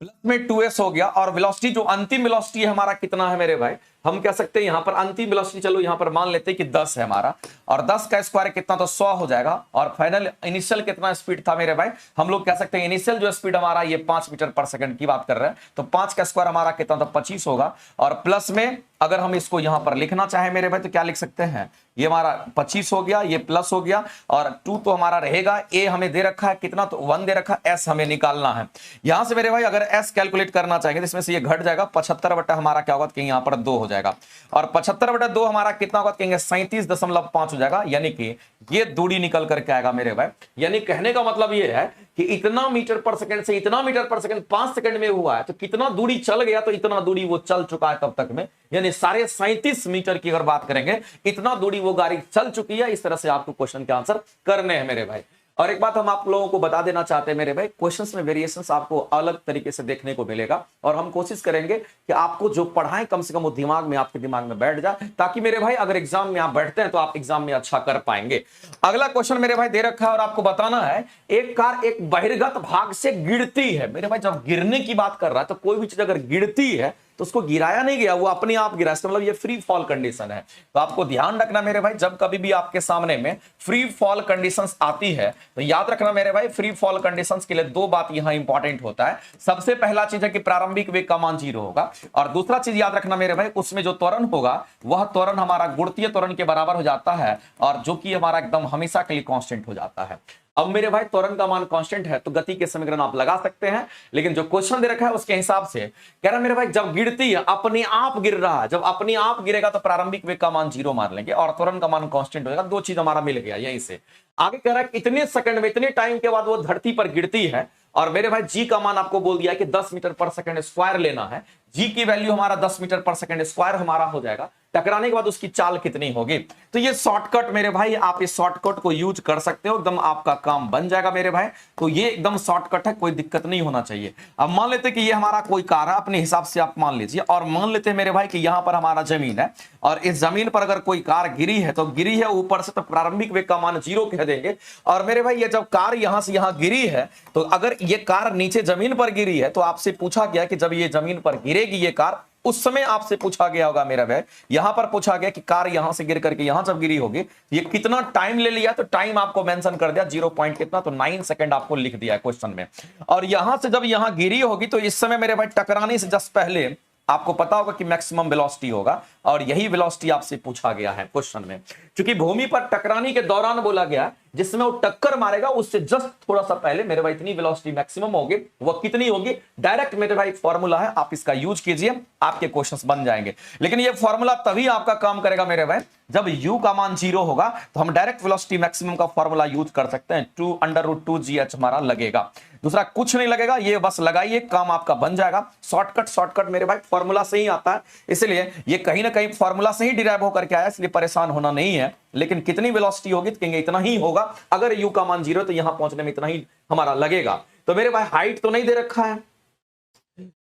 Speaker 1: प्लस में 2s हो गया, और वेलोसिटी जो अंतिम वेलोसिटी है हमारा कितना है मेरे भाई, हम कह सकते हैं यहां पर अंतिम वेलोसिटी, चलो यहां पर मान लेते हैं कि 10 है हमारा, और 10 का स्क्वायर कितना, तो 100 हो जाएगा। और फाइनल इनिशियल कितना स्पीड था मेरे भाई, हम लोग कह सकते हैं इनिशियल जो स्पीड हमारा ये 5 मीटर पर सेकंड की बात कर रहे हैं, तो 5 का स्क्वायर हमारा कितना, तो 25 होगा। और प्लस में अगर हम इसको यहां पर लिखना चाहे मेरे भाई, तो क्या लिख सकते हैं, ये हमारा 25 हो गया, ये प्लस हो गया, और 2 तो हमारा रहेगा, a हमें दे रखा है कितना, तो 1 दे रखा, s हमें निकालना है। यहां से मेरे भाई अगर s कैलकुलेट करना चाहेंगे, तो इसमें से ये घट जाएगा, 75 बटा हमारा क्या होगा, कि यहां पर 2 हो जाएगा, और 75 बटा 2 हमारा कितना होगा, कहेंगे 37.5 हो जाएगा, यानी कि ये दूरी निकल करके आएगा मेरे भाई। यानी कहने का मतलब ये है कि इतना मीटर पर सेकंड से इतना मीटर पर सेकंड 5 सेकंड में हुआ है, तो कितना दूरी चल गया, तो इतना दूरी वो चल चुका है तब तक में, यानी 37.5 मीटर की अगर बात करेंगे, इतना दूरी वो गाड़ी चल चुकी है। इस तरह से आपको क्वेश्चन के आंसर करने हैं मेरे भाई। और एक बात हम आप लोगों को बता देना चाहते हैं मेरे भाई, क्वेश्चंस में वेरिएशंस आपको अलग तरीके से देखने को मिलेगा, और हम कोशिश करेंगे कि आपको जो पढ़ाएं कम से कम वो दिमाग में, आपके दिमाग में बैठ जाए, ताकि मेरे भाई अगर एग्जाम में आप बैठते हैं तो आप एग्जाम में अच्छा कर पाएंगे। अगला क्वेश्चन मेरे भाई दे रखा है, और आपको बताना है, एक कार एक बहिर्गत भाग से गिरती है। मेरे भाई जब गिरने की बात कर रहा है, तो कोई भी चीज अगर गिरती है तो उसको गिराया नहीं गया, वो अपने आप गिरा, इसका मतलब ये फ्री फॉल कंडीशन है। तो आपको ध्यान रखना मेरे भाई, जब कभी भी आपके सामने में फ्री फॉल कंडीशंस आती है, तो याद रखना मेरे भाई, फ्री फॉल कंडीशंस के लिए 2 बात यहां इंपॉर्टेंट होता है। सबसे पहला चीज है कि प्रारंभिक वेग का मान 0 होगा, और दूसरा चीज याद रखना मेरे भाई, उसमें जो त्वरण होगा वह त्वरण हमारा गुणितीय त्वरण के बराबर हो जाता है, और जो कि हमारा एकदम हमेशा के लिए कांस्टेंट हो जाता है। अब मेरे भाई त्वरण का मान कांस्टेंट है तो गति के समीकरण आप लगा सकते हैं, लेकिन जो क्वेश्चन दे रखा है उसके हिसाब से कह रहा है मेरे भाई जब गिरती है अपने आप गिर रहा है, जब अपने आप गिरेगा तो प्रारंभिक वेग का मान 0 मान लेंगे और त्वरण का मान कांस्टेंट हो जाएगा। दो चीज हमारा मिल गया यहीं से। आगे कह रहा है इतने सेकंड में, इतने टाइम के बाद वो धरती पर गिरती है और मेरे भाई जी का मान आपको बोल दिया कि 10 मीटर पर सेकंड स्क्वायर लेना है। जी की वैल्यू हमारा 10 मीटर पर सेकंड स्क्वायर हमारा हो जाएगा। टकराने के बाद उसकी चाल कितनी होगी। तो ये शॉर्टकट मेरे भाई, आप इस शॉर्टकट को यूज कर सकते हो, एकदम आपका काम बन जाएगा मेरे भाई। तो ये एकदम शॉर्टकट है, कोई दिक्कत नहीं होना चाहिए। अब मान लेते कि ये हमारा कोई कार है, अपने हिसाब से आप मान लीजिए, और मान लेते हैं मेरे भाई कि यहां पर हमारा जमीन है और इस जमीन पर अगर कोई कार गिरी है तो गिरी है ऊपर से, तो प्रारंभिक वेग का मान 0 कह देंगे। और मेरे भाई ये जब कार यहां से यहां गिरी है तो अगर ये कार नीचे जमीन पर गिरी है तो आपसे पूछा गया कि जब ये जमीन पर गिरेगी ये कार, उस समय आपसे पूछा गया होगा मेरा भाई, यहां पर पूछा गया कि कार यहां से गिर करके यहां जब गिरी होगी ये कितना टाइम ले लिया, तो टाइम आपको मेंशन कर दिया 0 पॉइंट कितना, तो 9 सेकंड आपको लिख दिया है क्वेश्चन में। और यहां से जब यहां गिरी होगी तो इस समय मेरे भाई टकराने से जस्ट पहले आपको पता होगा कि मैक्सिमम वेलोसिटी होगा, और यही वेलोसिटी आपसे पूछा गया है क्वेश्चन में। क्योंकि भूमि पर टकराने के दौरान बोला गया जिसमें वो टक्कर मारेगा उससे जस्ट थोड़ा सा पहले मेरे भाई इतनी वेलोसिटी मैक्सिमम होगी, वो कितनी होगी डायरेक्ट मेरे भाई फॉर्मूला है, आप इसका यूज कीजिए, आपके क्वेश्चंस बन जाएंगे। लेकिन ये फॉर्मूला तभी आपका काम करेगा मेरे भाई जब u का मान 0 होगा, तो हम डायरेक्ट वेलोसिटी मैक्सिमम का फॉर्मूला यूज कर सकते हैं, 2√2gh हमारा लगेगा, दूसरा कुछ नहीं लगेगा, ये बस लगाइए काम आपका बन जाएगा। शॉर्टकट मेरे भाई फॉर्मूला से ही आता है, इसलिए ये कहीं ना कहीं फॉर्मूला से ही डिराइव होकर के आया, इसलिए परेशान होना नहीं है। लेकिन कितनी वेलोसिटी होगी तो कहेंगे इतना ही होगा, अगर u का मान 0 तो यहां पहुंचने में इतना ही हमारा लगेगा। तो मेरे भाई हाइट तो नहीं दे रखा है,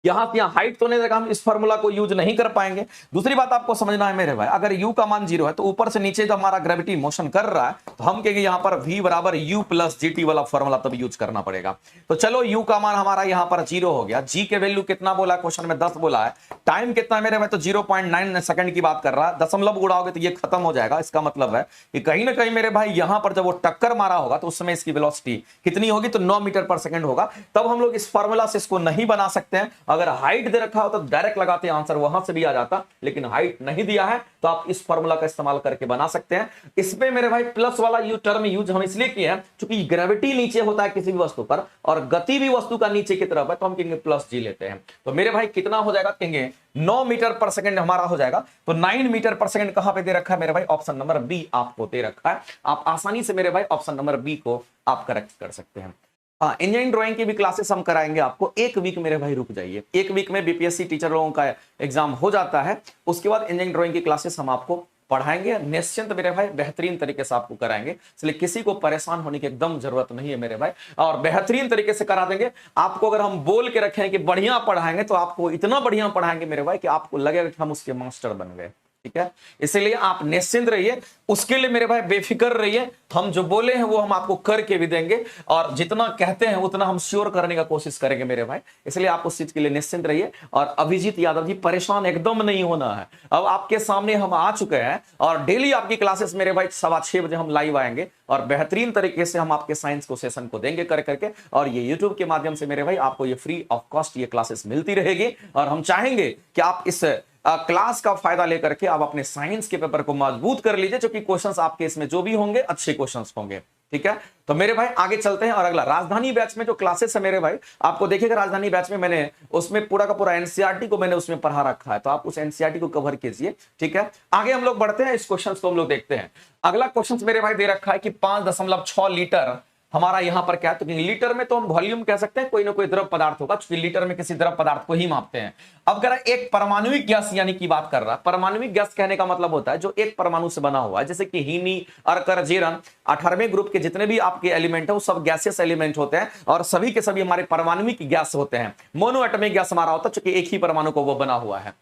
Speaker 1: यहां हाइट तो नहीं देगा, हम इस फार्मूला को यूज नहीं कर पाएंगे। दूसरी बात आपको समझना है मेरे भाई, अगर u का मान 0 है तो ऊपर से नीचे जब हमारा ग्रेविटी मोशन कर रहा है तो हम कहेंगे यहां पर v बराबर u प्लस gt वाला फार्मूला तब यूज करना पड़ेगा। तो चलो u का मान हमारा यहां पर 0 हो गया, g के वैल्यू कितना बोला क्वेश्चन में 10 बोला है, टाइम कितना मेरे भाई तो 0.9 सेकंड की बात कर रहा है, दशमलव उड़ाओगे तो ये खत्म हो जाएगा। इसका मतलब है कि कहीं ना कहीं मेरे भाई यहां पर जब वो टक्कर मारा होगा तो उस समय इसकी वेलोसिटी कितनी होगी तो 9 मीटर पर सेकंड होगा। तब हम लोग इस फार्मूला से इसको नहीं बना सकते हैं। अगर हाइट दे रखा हो तो डायरेक्ट लगाते हैं, आंसर वहां से भी आ जाता, लेकिन हाइट नहीं दिया है तो आप इस फार्मूला का इस्तेमाल करके बना सकते हैं। इसमें मेरे भाई प्लस वाला यू टर्म यूज हम इसलिए किए हैं क्योंकि ग्रेविटी नीचे होता है किसी भी वस्तु पर और गति भी वस्तु का नीचे की तरफ है, तो हम कहेंगे प्लस जी लेते हैं। तो मेरे भाई कितना हो जाएगा, कहेंगे 9 मीटर पर सेकंड हमारा हो जाएगा। तो 9 मीटर पर सेकंड कहां पे दे रखा है मेरे भाई, ऑप्शन नंबर बी आपको दे रखा है। आप आसानी से मेरे भाई ऑप्शन नंबर बी को आप करेक्ट कर सकते हैं। हाँ, इंजीनियरिंग ड्राइंग की भी क्लासेस हम कराएंगे आपको, एक वीक मेरे भाई रुक जाइए, एक वीक में बीपीएससी टीचर लोगों का एग्जाम हो जाता है, उसके बाद इंजीनियरिंग ड्राइंग की क्लासेस हम आपको पढ़ाएंगे निश्चिंत मेरे भाई, बेहतरीन तरीके से आपको कराएंगे, इसलिए किसी को परेशान होने की एकदम जरूरत नहीं है मेरे भाई, और बेहतरीन तरीके से करा देंगे आपको। अगर हम बोल के रखें कि बढ़िया पढ़ाएंगे तो आपको इतना बढ़िया पढ़ाएंगे मेरे भाई कि आपको लगेगा कि हम उसके मास्टर बन गए, ठीक है। इसलिए आप निश्चिंत रहिए, उसके लिए मेरे भाई बेफिक्र रहिए, हम जो बोले हैं वो हम आपको करके भी देंगे, और जितना कहते हैं उतना हम श्योर करने का कोशिश करेंगे मेरे भाई, इसलिए आप उस चीज के लिए निश्चिंत रहिए। और अभिजीत यादव जी परेशान एकदम नहीं होना है, अब आपके सामने हम आ चुके हैं और डेली आपकी क्लासेस मेरे भाई 6:15 बजे हम लाइव आएंगे और बेहतरीन तरीके से हम आपके साइंस को सेशन को देंगे कर करके, और ये यूट्यूब के माध्यम से मेरे भाई आपको ये फ्री ऑफ कॉस्ट ये क्लासेस मिलती रहेगी। और हम चाहेंगे कि आप इस क्लास का फायदा लेकर के आप अपने साइंस के पेपर को मजबूत कर लीजिए, क्योंकि क्वेश्चंस आपके इसमें जो भी होंगे अच्छे क्वेश्चंस होंगे, ठीक है। तो मेरे भाई आगे चलते हैं, और अगला राजधानी बैच में जो क्लासेस है मेरे भाई, आपको देखिएगा राजधानी बैच में मैंने उसमें पूरा का पूरा एनसीईआरटी को मैंने उसमें पढ़ा रखा है, तो आप उस एनसीईआरटी को कवर कीजिए, ठीक है। आगे हम लोग बढ़ते हैं, इस क्वेश्चन को हम लोग देखते हैं। अगला क्वेश्चन मेरे भाई दे रखा है कि 5.6 लीटर हमारा यहां पर क्या है, तो लीटर में तो हम वॉल्यूम कह सकते हैं, कोई ना कोई द्रव पदार्थ होगा, क्योंकि लीटर में किसी द्रव पदार्थ को ही मापते हैं। अब कह रहा है एक परमाणुविक गैस यानी की बात कर रहा है, परमाणुविक गैस कहने का मतलब होता है जो एक परमाणु से बना हुआ है, जैसे कि हीनी, अर्क, जीरन, 18वें ग्रुप के जितने भी आपके एलिमेंट है वो सब गैसियस एलिमेंट होते हैं, और सभी के सभी हमारे परमाणुविक गैस होते हैं। मोनो एटॉमिक गैस हमारा होता है क्योंकि एक ही परमाणु को वो बना हुआ है।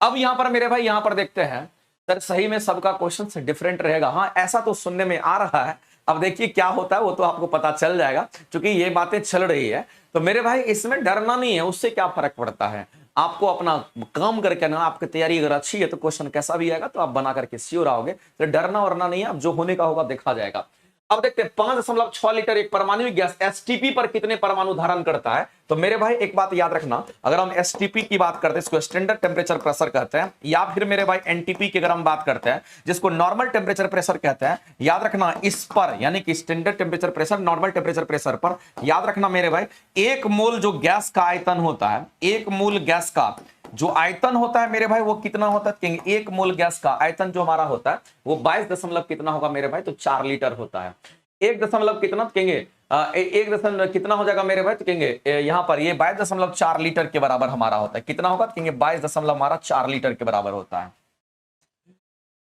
Speaker 1: अब यहां पर मेरे भाई यहां पर देखते हैं, सर सही में सबका क्वेश्चन डिफरेंट रहेगा, हाँ ऐसा तो सुनने में आ रहा है। अब देखिए क्या होता है वो तो आपको पता चल जाएगा, क्योंकि ये बातें चल रही है। तो मेरे भाई इसमें डरना नहीं है, उससे क्या फर्क पड़ता है, आपको अपना काम करके ना, आपकी तैयारी अगर अच्छी है तो क्वेश्चन कैसा भी आएगा तो आप बना करके श्योर आओगे, तो डरना वरना नहीं है, अब जो होने का होगा देखा जाएगा। अब देखते हैं 5.6 लीटर एक परमाणु गैस एसटीपी पर कितने परमाणु धारण करता है। तो मेरे भाई एक बात याद रखना, अगर हम एसटीपी की बात करते हैं, इसको स्टैंडर्ड टेम्परेचर प्रेशर कहते हैं, या फिर मेरे भाई एनटीपी की अगर हम बात करते हैं, जिसको नॉर्मल टेम्परेचर प्रेशर कहते हैं, याद रखना इस पर, यानी कि standard temperature pressure normal temperature pressure पर, याद रखना मेरे भाई, एक मोल जो गैस का आयतन होता है, एक मोल गैस का जो आयतन होता है मेरे भाई वो कितना होता है, कहेंगे एक मोल गैस का आयतन जो हमारा होता है वो 22 दशमलव कितना होगा मेरे भाई, तो 4 लीटर होता है। एक दशमलव कितना, तो कहेंगे एक दशमलव कितना हो जाएगा मेरे भाई, तो कहेंगे यहां पर ये 22.4 लीटर के बराबर हमारा होता है। कितना होगा, तो कहेंगे 22.4 लीटर के बराबर होता है।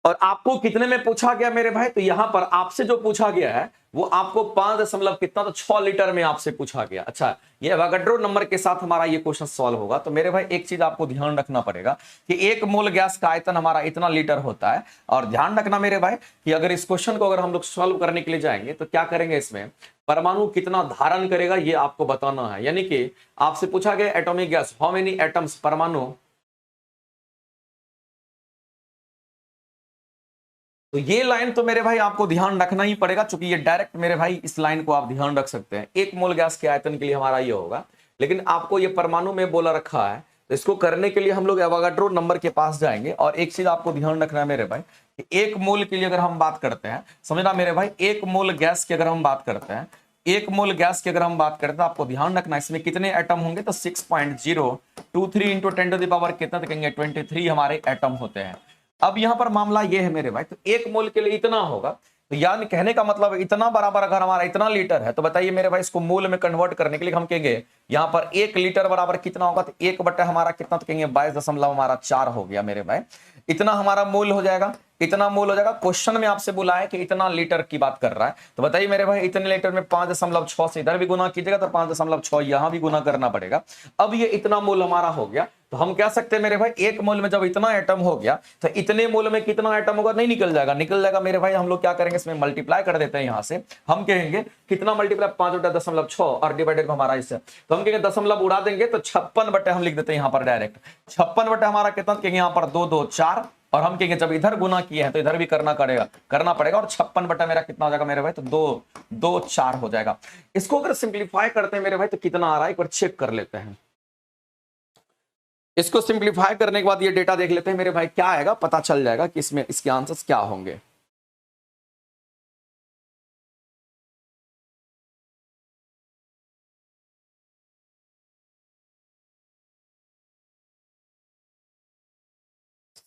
Speaker 1: और आपको कितने में पूछा गया मेरे भाई, तो यहां पर आपसे जो पूछा गया है वो आपको 5 दशमलव कितना, तो 6 लीटर में आपसे पूछा गया। अच्छा, ये एवोगाड्रो नंबर के साथ हमारा ये क्वेश्चन सॉल्व होगा। तो मेरे भाई एक चीज आपको ध्यान रखना पड़ेगा कि एक मोल गैस का आयतन हमारा इतना लीटर होता है। और ध्यान रखना मेरे भाई कि अगर इस क्वेश्चन को अगर हम लोग सॉल्व करने के लिए जाएंगे तो क्या करेंगे, इसमें परमाणु कितना धारण करेगा ये आपको बताना है। यानी कि आपसे पूछा गया atomic gas, how many atoms, परमाणु, तो ये लाइन तो मेरे भाई आपको ध्यान रखना ही पड़ेगा, क्योंकि ये डायरेक्ट मेरे भाई इस लाइन को आप ध्यान रख सकते हैं। एक मोल गैस के आयतन के लिए हमारा ये होगा, लेकिन आपको ये परमाणु में बोला रखा है, तो इसको करने के लिए हम लोग एवोगाड्रो नंबर के पास जाएंगे। और एक चीज आपको ध्यान रखना है मेरे भाई कि एक मोल के लिए अगर हम बात करते हैं, समझना मेरे भाई, एक मोल गैस की अगर हम बात करते हैं, एक मोल गैस की अगर हम बात करते हैं, आपको ध्यान रखना इसमें कितने एटम होंगे, तो 6.023 इंटू 10 टू द पावर कितना, तो कहेंगे 23 हमारे एटम होते हैं। अब यहां पर मामला ये है मेरे भाई, तो एक मोल के लिए इतना होगा, तो यानी कहने का मतलब इतना बराबर अगर हमारा इतना लीटर है, तो बताइए मेरे भाई इसको मोल में कन्वर्ट करने के लिए हम कहेंगे यहां पर 1 लीटर बराबर कितना होगा, तो 1 बटा हमारा कितना, तो कहेंगे 22.4 हो गया मेरे भाई। इतना हमारा मोल हो जाएगा, इतना मोल हो जाएगा। क्वेश्चन में आपसे बोला है कि इतना लीटर की बात कर रहा है, तो बताइए मेरे भाई इतने लीटर में 5.6 से इधर भी गुना कीजिएगा तो 5.6 यहां भी गुना करना पड़ेगा। अब ये इतना मोल हमारा हो गया, तो हम कह सकते हैं मेरे भाई एक मोल में जब इतना एटम हो गया तो इतने मोल में कितना एटम होगा, नहीं निकल जाएगा, निकल जाएगा मेरे भाई। हम लोग क्या करेंगे, इसमें मल्टीप्लाई कर देते हैं, यहां से हम कहेंगे कितना मल्टीप्लाई, 5/6 और डिवाइडेड हमारा इससे, तो हम कहेंगे दशमलव उड़ा देंगे तो 56 बटे हम लिख देते हैं यहां पर डायरेक्ट 56 बटे हमारा कितना, कहेंगे यहां पर 2 2 4, और हम कहेंगे जब इधर गुना किए हैं तो इधर भी करना पड़ेगा, और 56 बटा मेरा कितना हो जाएगा मेरे भाई, तो 2 2 4 हो जाएगा। इसको अगर सिंप्लीफाई करते हैं मेरे भाई तो कितना आ रहा है, एक बार चेक कर लेते हैं। इसको सिंप्लीफाई करने के बाद ये डेटा देख लेते हैं मेरे भाई, क्या आएगा पता चल जाएगा कि इसमें इसके आंसर्स क्या होंगे।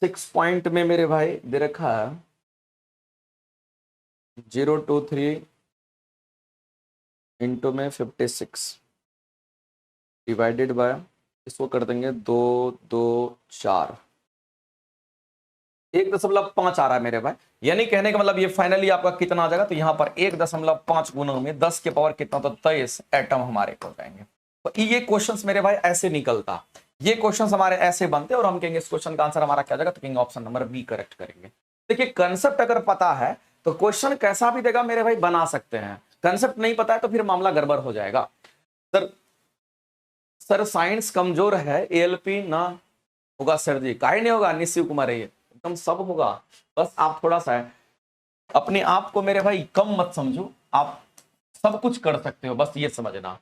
Speaker 1: सिक्स पॉइंट में मेरे भाई दे रखा है 023 इंटू में 56 डिवाइडेड बाय, इसको कर देंगे 2 2 4, 1.5 आ रहा है मेरे भाई। यानी कहने का मतलब ये फाइनली आपका कितना आ जाएगा, तो यहाँ पर 1.5 गुना में 10 के पावर कितना, तो 23 एटम हमारे हो जाएंगे। तो ये क्वेश्चंस मेरे भाई ऐसे निकलता, ये क्वेश्चंस हमारे ऐसे बनते और हम कहेंगे इस क्वेश्चन का आंसर हमारा क्या जाएगा, तो कहेंगे ऑप्शन नंबर बी करेक्ट करेंगे। देखिए कंसेप्ट अगर पता है तो क्वेश्चन कैसा भी देगा मेरे भाई बना सकते हैं, कंसेप्ट नहीं पता है तो फिर मामला गड़बड़ हो जाएगा। सर साइंस कमजोर है, एएलपी ना होगा सर जी, काहे नहीं होगा, निश्चिव कुमार है, एकदम सब होगा। बस आप थोड़ा सा अपने आप को मेरे भाई कम मत समझो, आप सब कुछ कर सकते हो, बस ये समझना।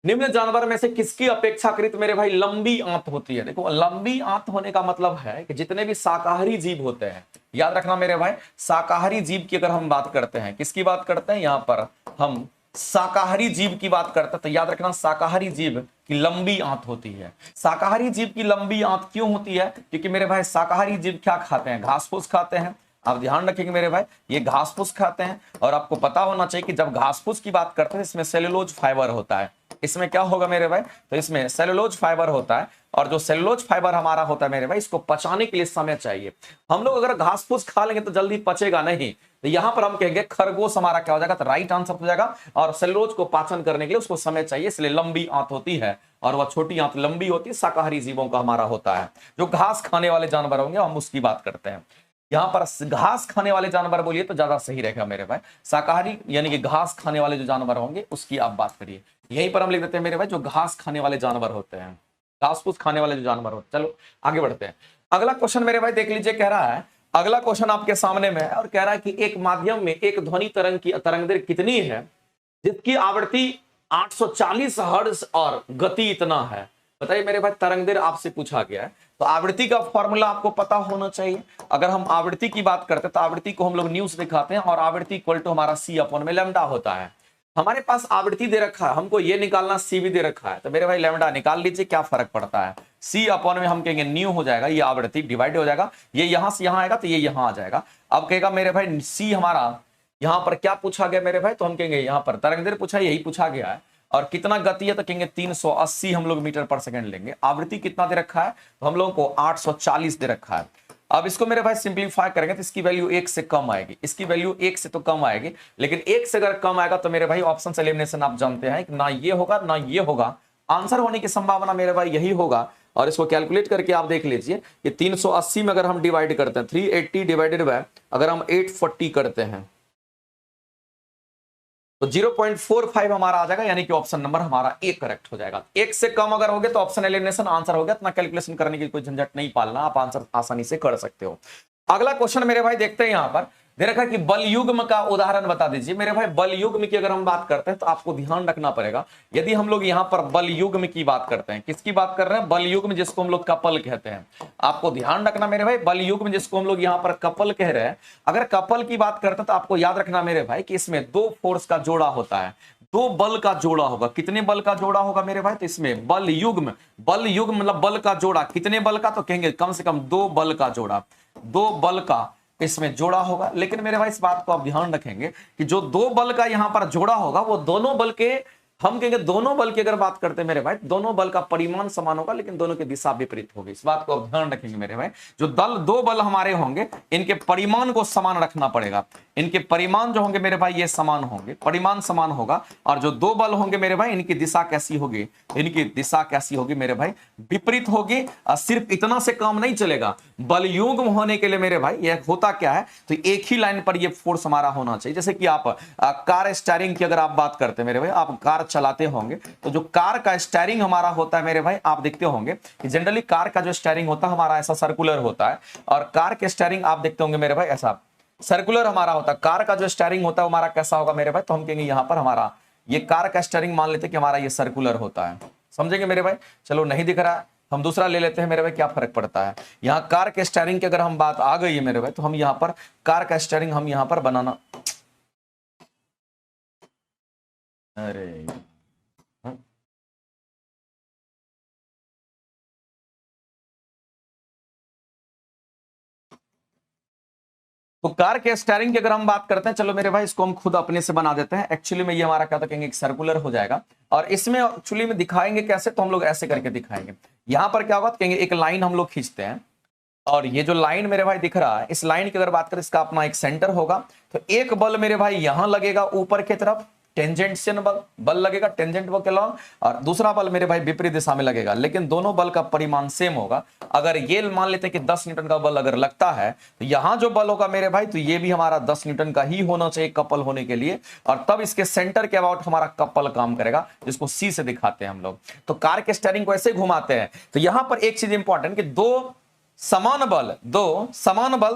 Speaker 1: निम्न जानवर में से किसकी अपेक्षाकृत मेरे भाई लंबी आंत होती है। देखो लंबी आंत होने का मतलब है कि जितने भी शाकाहारी जीव होते हैं, याद रखना मेरे भाई, शाकाहारी जीव की अगर हम बात करते हैं, किसकी बात करते हैं, यहां पर हम शाकाहारी जीव की बात करते हैं, तो याद रखना शाकाहारी जीव की लंबी आंत होती है। शाकाहारी जीव की लंबी आंत क्यों होती है, क्योंकि मेरे भाई शाकाहारी जीव क्या खाते हैं, घास फूस खाते हैं। आप ध्यान रखेंगे मेरे भाई, ये घास फूस खाते हैं, और आपको पता होना चाहिए कि जब घास फूस की बात करते हैं इसमें सेलुलोज फाइबर होता है। इसमें क्या होगा मेरे भाई, तो इसमें सेलुलोज फाइबर होता है, और जो सेलुलोज फाइबर हमारा होता है मेरे भाई, इसको पचाने के लिए समय चाहिए। हम लोग अगर घास फूस खा लेंगे तो जल्दी पचेगा नहीं, तो यहां पर हम कहेंगे खरगोश हमारा क्या हो जाएगा, तो राइट आंसर हो जाएगा। और सेलुलोज को पाचन करने के लिए उसको समय चाहिए, इसलिए लंबी आंत होती है, और वह छोटी आंत लंबी होती है, शाकाहारी जीवों का हमारा होता है। जो घास खाने वाले जानवर होंगे हम उसकी बात करते हैं। यहां पर घास खाने वाले जानवर बोलिए तो ज्यादा सही रहेगा मेरे भाई, शाकाहारी यानी कि घास खाने वाले जो जानवर होंगे उसकी आप बात करिए। यहीं पर हम लिख देते हैं मेरे भाई, जो घास खाने वाले जानवर होते हैं, घास फूस खाने वाले जो जानवर होते हैं। चलो आगे बढ़ते हैं। अगला क्वेश्चन मेरे भाई देख लीजिए, कह रहा है अगला क्वेश्चन आपके सामने में है और कह रहा है कि एक माध्यम में एक ध्वनि तरंग की तरंगदैर्घ्य कितनी है जिसकी आवृत्ति 840 हर्ट्ज और गति इतना है। बताइए मेरे भाई, तरंगदैर्घ्य आपसे पूछा गया है तो आवृत्ति का फॉर्मूला आपको पता होना चाहिए। अगर हम आवृत्ति की बात करते हैं तो आवृत्ति को हम लोग न्यूज दिखाते हैं और आवृत्ति इक्वल टू हमारा सी अपॉन में लैम्डा होता है। हमारे पास आवृत्ति दे रखा है, हमको ये निकालना सी भी दे रखा है, तो मेरे भाई लैम्डा निकाल लीजिए, क्या फर्क पड़ता है। सी अपॉन में हम कहेंगे न्यू हो जाएगा, ये आवृत्ति डिवाइड हो जाएगा, ये यहां से यहां आएगा तो ये यहां आ जाएगा। अब कहेगा मेरे भाई सी हमारा यहां पर क्या पूछा गया मेरे भाई, तो हम कहेंगे यहां पर तरंगदैर्घ्य पूछा, यही पूछा गया है और कितना गति है तो कहेंगे 380 हम लोग मीटर पर सेकंड लेंगे। आवृत्ति कितना दे रखा है तो हम लोगों को 840 दे रखा है। अब इसको मेरे भाई सिंपलीफाई करेंगे तो इसकी वैल्यू 1 से कम आएगी, इसकी वैल्यू 1 से तो कम आएगी, लेकिन 1 से अगर कम आएगा तो मेरे भाई ऑप्शन एलिमिनेशन आप जानते हैं कि ना ये होगा ना ये होगा, आंसर होने की संभावना मेरे भाई यही होगा। और इसको कैलकुलेट करके आप देख लीजिए कि 380 में अगर हम डिवाइड करते हैं 380 डिवाइडेड बाय अगर हम 840 करते हैं तो 0.45 हमारा आ जाएगा, यानी कि ऑप्शन नंबर हमारा ए करेक्ट हो जाएगा। 1 से कम अगर हो गया तो ऑप्शन एलिमिनेशन आंसर हो गया, इतना कैलकुलेशन करने की कोई झंझट नहीं पालना, आप आंसर आसानी से कर सकते हो। अगला क्वेश्चन मेरे भाई देखते हैं, यहां पर दे रखा है कि बल युग्म का उदाहरण बता दीजिए। मेरे भाई बल युग्म की अगर हम बात करते हैं तो आपको ध्यान रखना पड़ेगा, यदि हम लोग यहां पर बल युग्म की बात करते हैं, किसकी बात कर रहे हैं, बल युग्म जिसको हम लोग कपल कहते हैं। आपको ध्यान रखना मेरे भाई, बल युग्म जिसको हम लोग यहां पर कपल कह रहे हैं, अगर कपल की बात करते हैं तो आपको याद रखना मेरे भाई कि इसमें 2 फोर्स का जोड़ा होता है, 2 बल का जोड़ा होगा। कितने बल का जोड़ा होगा मेरे भाई, तो इसमें बल युग्म मतलब बल का जोड़ा, कितने बल का, तो कहेंगे कम से कम 2 बल का जोड़ा, 2 बल का इसमें जोड़ा होगा। लेकिन मेरे भाई इस बात को आप ध्यान रखेंगे कि जो 2 बल का यहां पर जोड़ा होगा वो दोनों बल के, हम कहेंगे दोनों बल की अगर बात करते हैं मेरे भाई, दोनों बल का परिमाण समान होगा लेकिन दोनों की दिशा विपरीत होगी। इस बात को आप ध्यान रखेंगे मेरे भाई, जो 2 बल हमारे होंगे इनके परिमाण को समान रखना पड़ेगा, इनके परिमाण जो होंगे मेरे भाई ये समान होंगे, परिमाण समान होगा। और जो 2 बल होंगे मेरे भाई इनकी दिशा कैसी होगी, इनकी दिशा कैसी होगी मेरे भाई, विपरीत होगी। सिर्फ इतना से काम नहीं चलेगा, बल युग्म होने के लिए मेरे भाई यह होता क्या है, तो एक ही लाइन पर यह फोर्स हमारा होना चाहिए। जैसे कि आप कार स्टीयरिंग की अगर आप बात करते हैं मेरे भाई, आप कार चलाते होंगे तो जो कार का स्टीयरिंग हमारा होता है मेरे भाई, आप देखते होंगे कि जनरली कार का जो स्टीयरिंग होता है हमारा ऐसा सर्कुलर होता है, और कार के स्टीयरिंग आप देखते होंगे मेरे भाई ऐसा सर्कुलर हमारा होता है। कार का जो स्टीयरिंग होता है हमारा कैसा होगा मेरे भाई, तो हम कहेंगे यहां पर हमारा ये कार का स्टीयरिंग मान लेते हैं कि हमारा ये सर्कुलर होता है, समझेंगे मेरे भाई। चलो नहीं दिख रहा है, हम दूसरा ले लेते हैं मेरे भाई, क्या फर्क पड़ता है। यहाँ कार के स्टीयरिंग की अगर हम बात आ गई है मेरे भाई, तो हम यहाँ पर कार का स्टीयरिंग हम यहाँ पर बनाना, अरे तो कार के स्टीयरिंग की अगर हम बात करते हैं, चलो मेरे भाई इसको हम खुद अपने से बना देते हैं। एक्चुअली में ये हमारा क्या तो कहेंगे एक सर्कुलर हो जाएगा, और इसमें एक्चुअली में दिखाएंगे कैसे, तो हम लोग ऐसे करके दिखाएंगे। यहां पर क्या होगा, कहेंगे एक लाइन हम लोग खींचते हैं, और ये जो लाइन मेरे भाई दिख रहा है, इस लाइन की अगर बात करें इसका अपना एक सेंटर होगा। तो एक बल मेरे भाई यहां लगेगा ऊपर की तरफ, टेंजेंशियल बल लगेगा टेंजेंट बल के लॉन्ग, और दूसरा बल मेरे भाई विपरीत दिशा में लगेगा, लेकिन दोनों बल का परिमाण सेम होगा। अगर ये मान लेते हैं कि 10 न्यूटन का बल अगर लगता है, तो यहां जो बल होगा मेरे भाई, तो ये भी हमारा 10 न्यूटन का ही होना चाहिए कपल होने के लिए, और तब इसके सेंटर के अबाउट हमारा कपल काम करेगा, जिसको सी से दिखाते हैं हम लोग। तो कार के स्टीयरिंग को ऐसे घुमाते हैं। तो यहां पर एक चीज इंपॉर्टेंट कि दो समान बल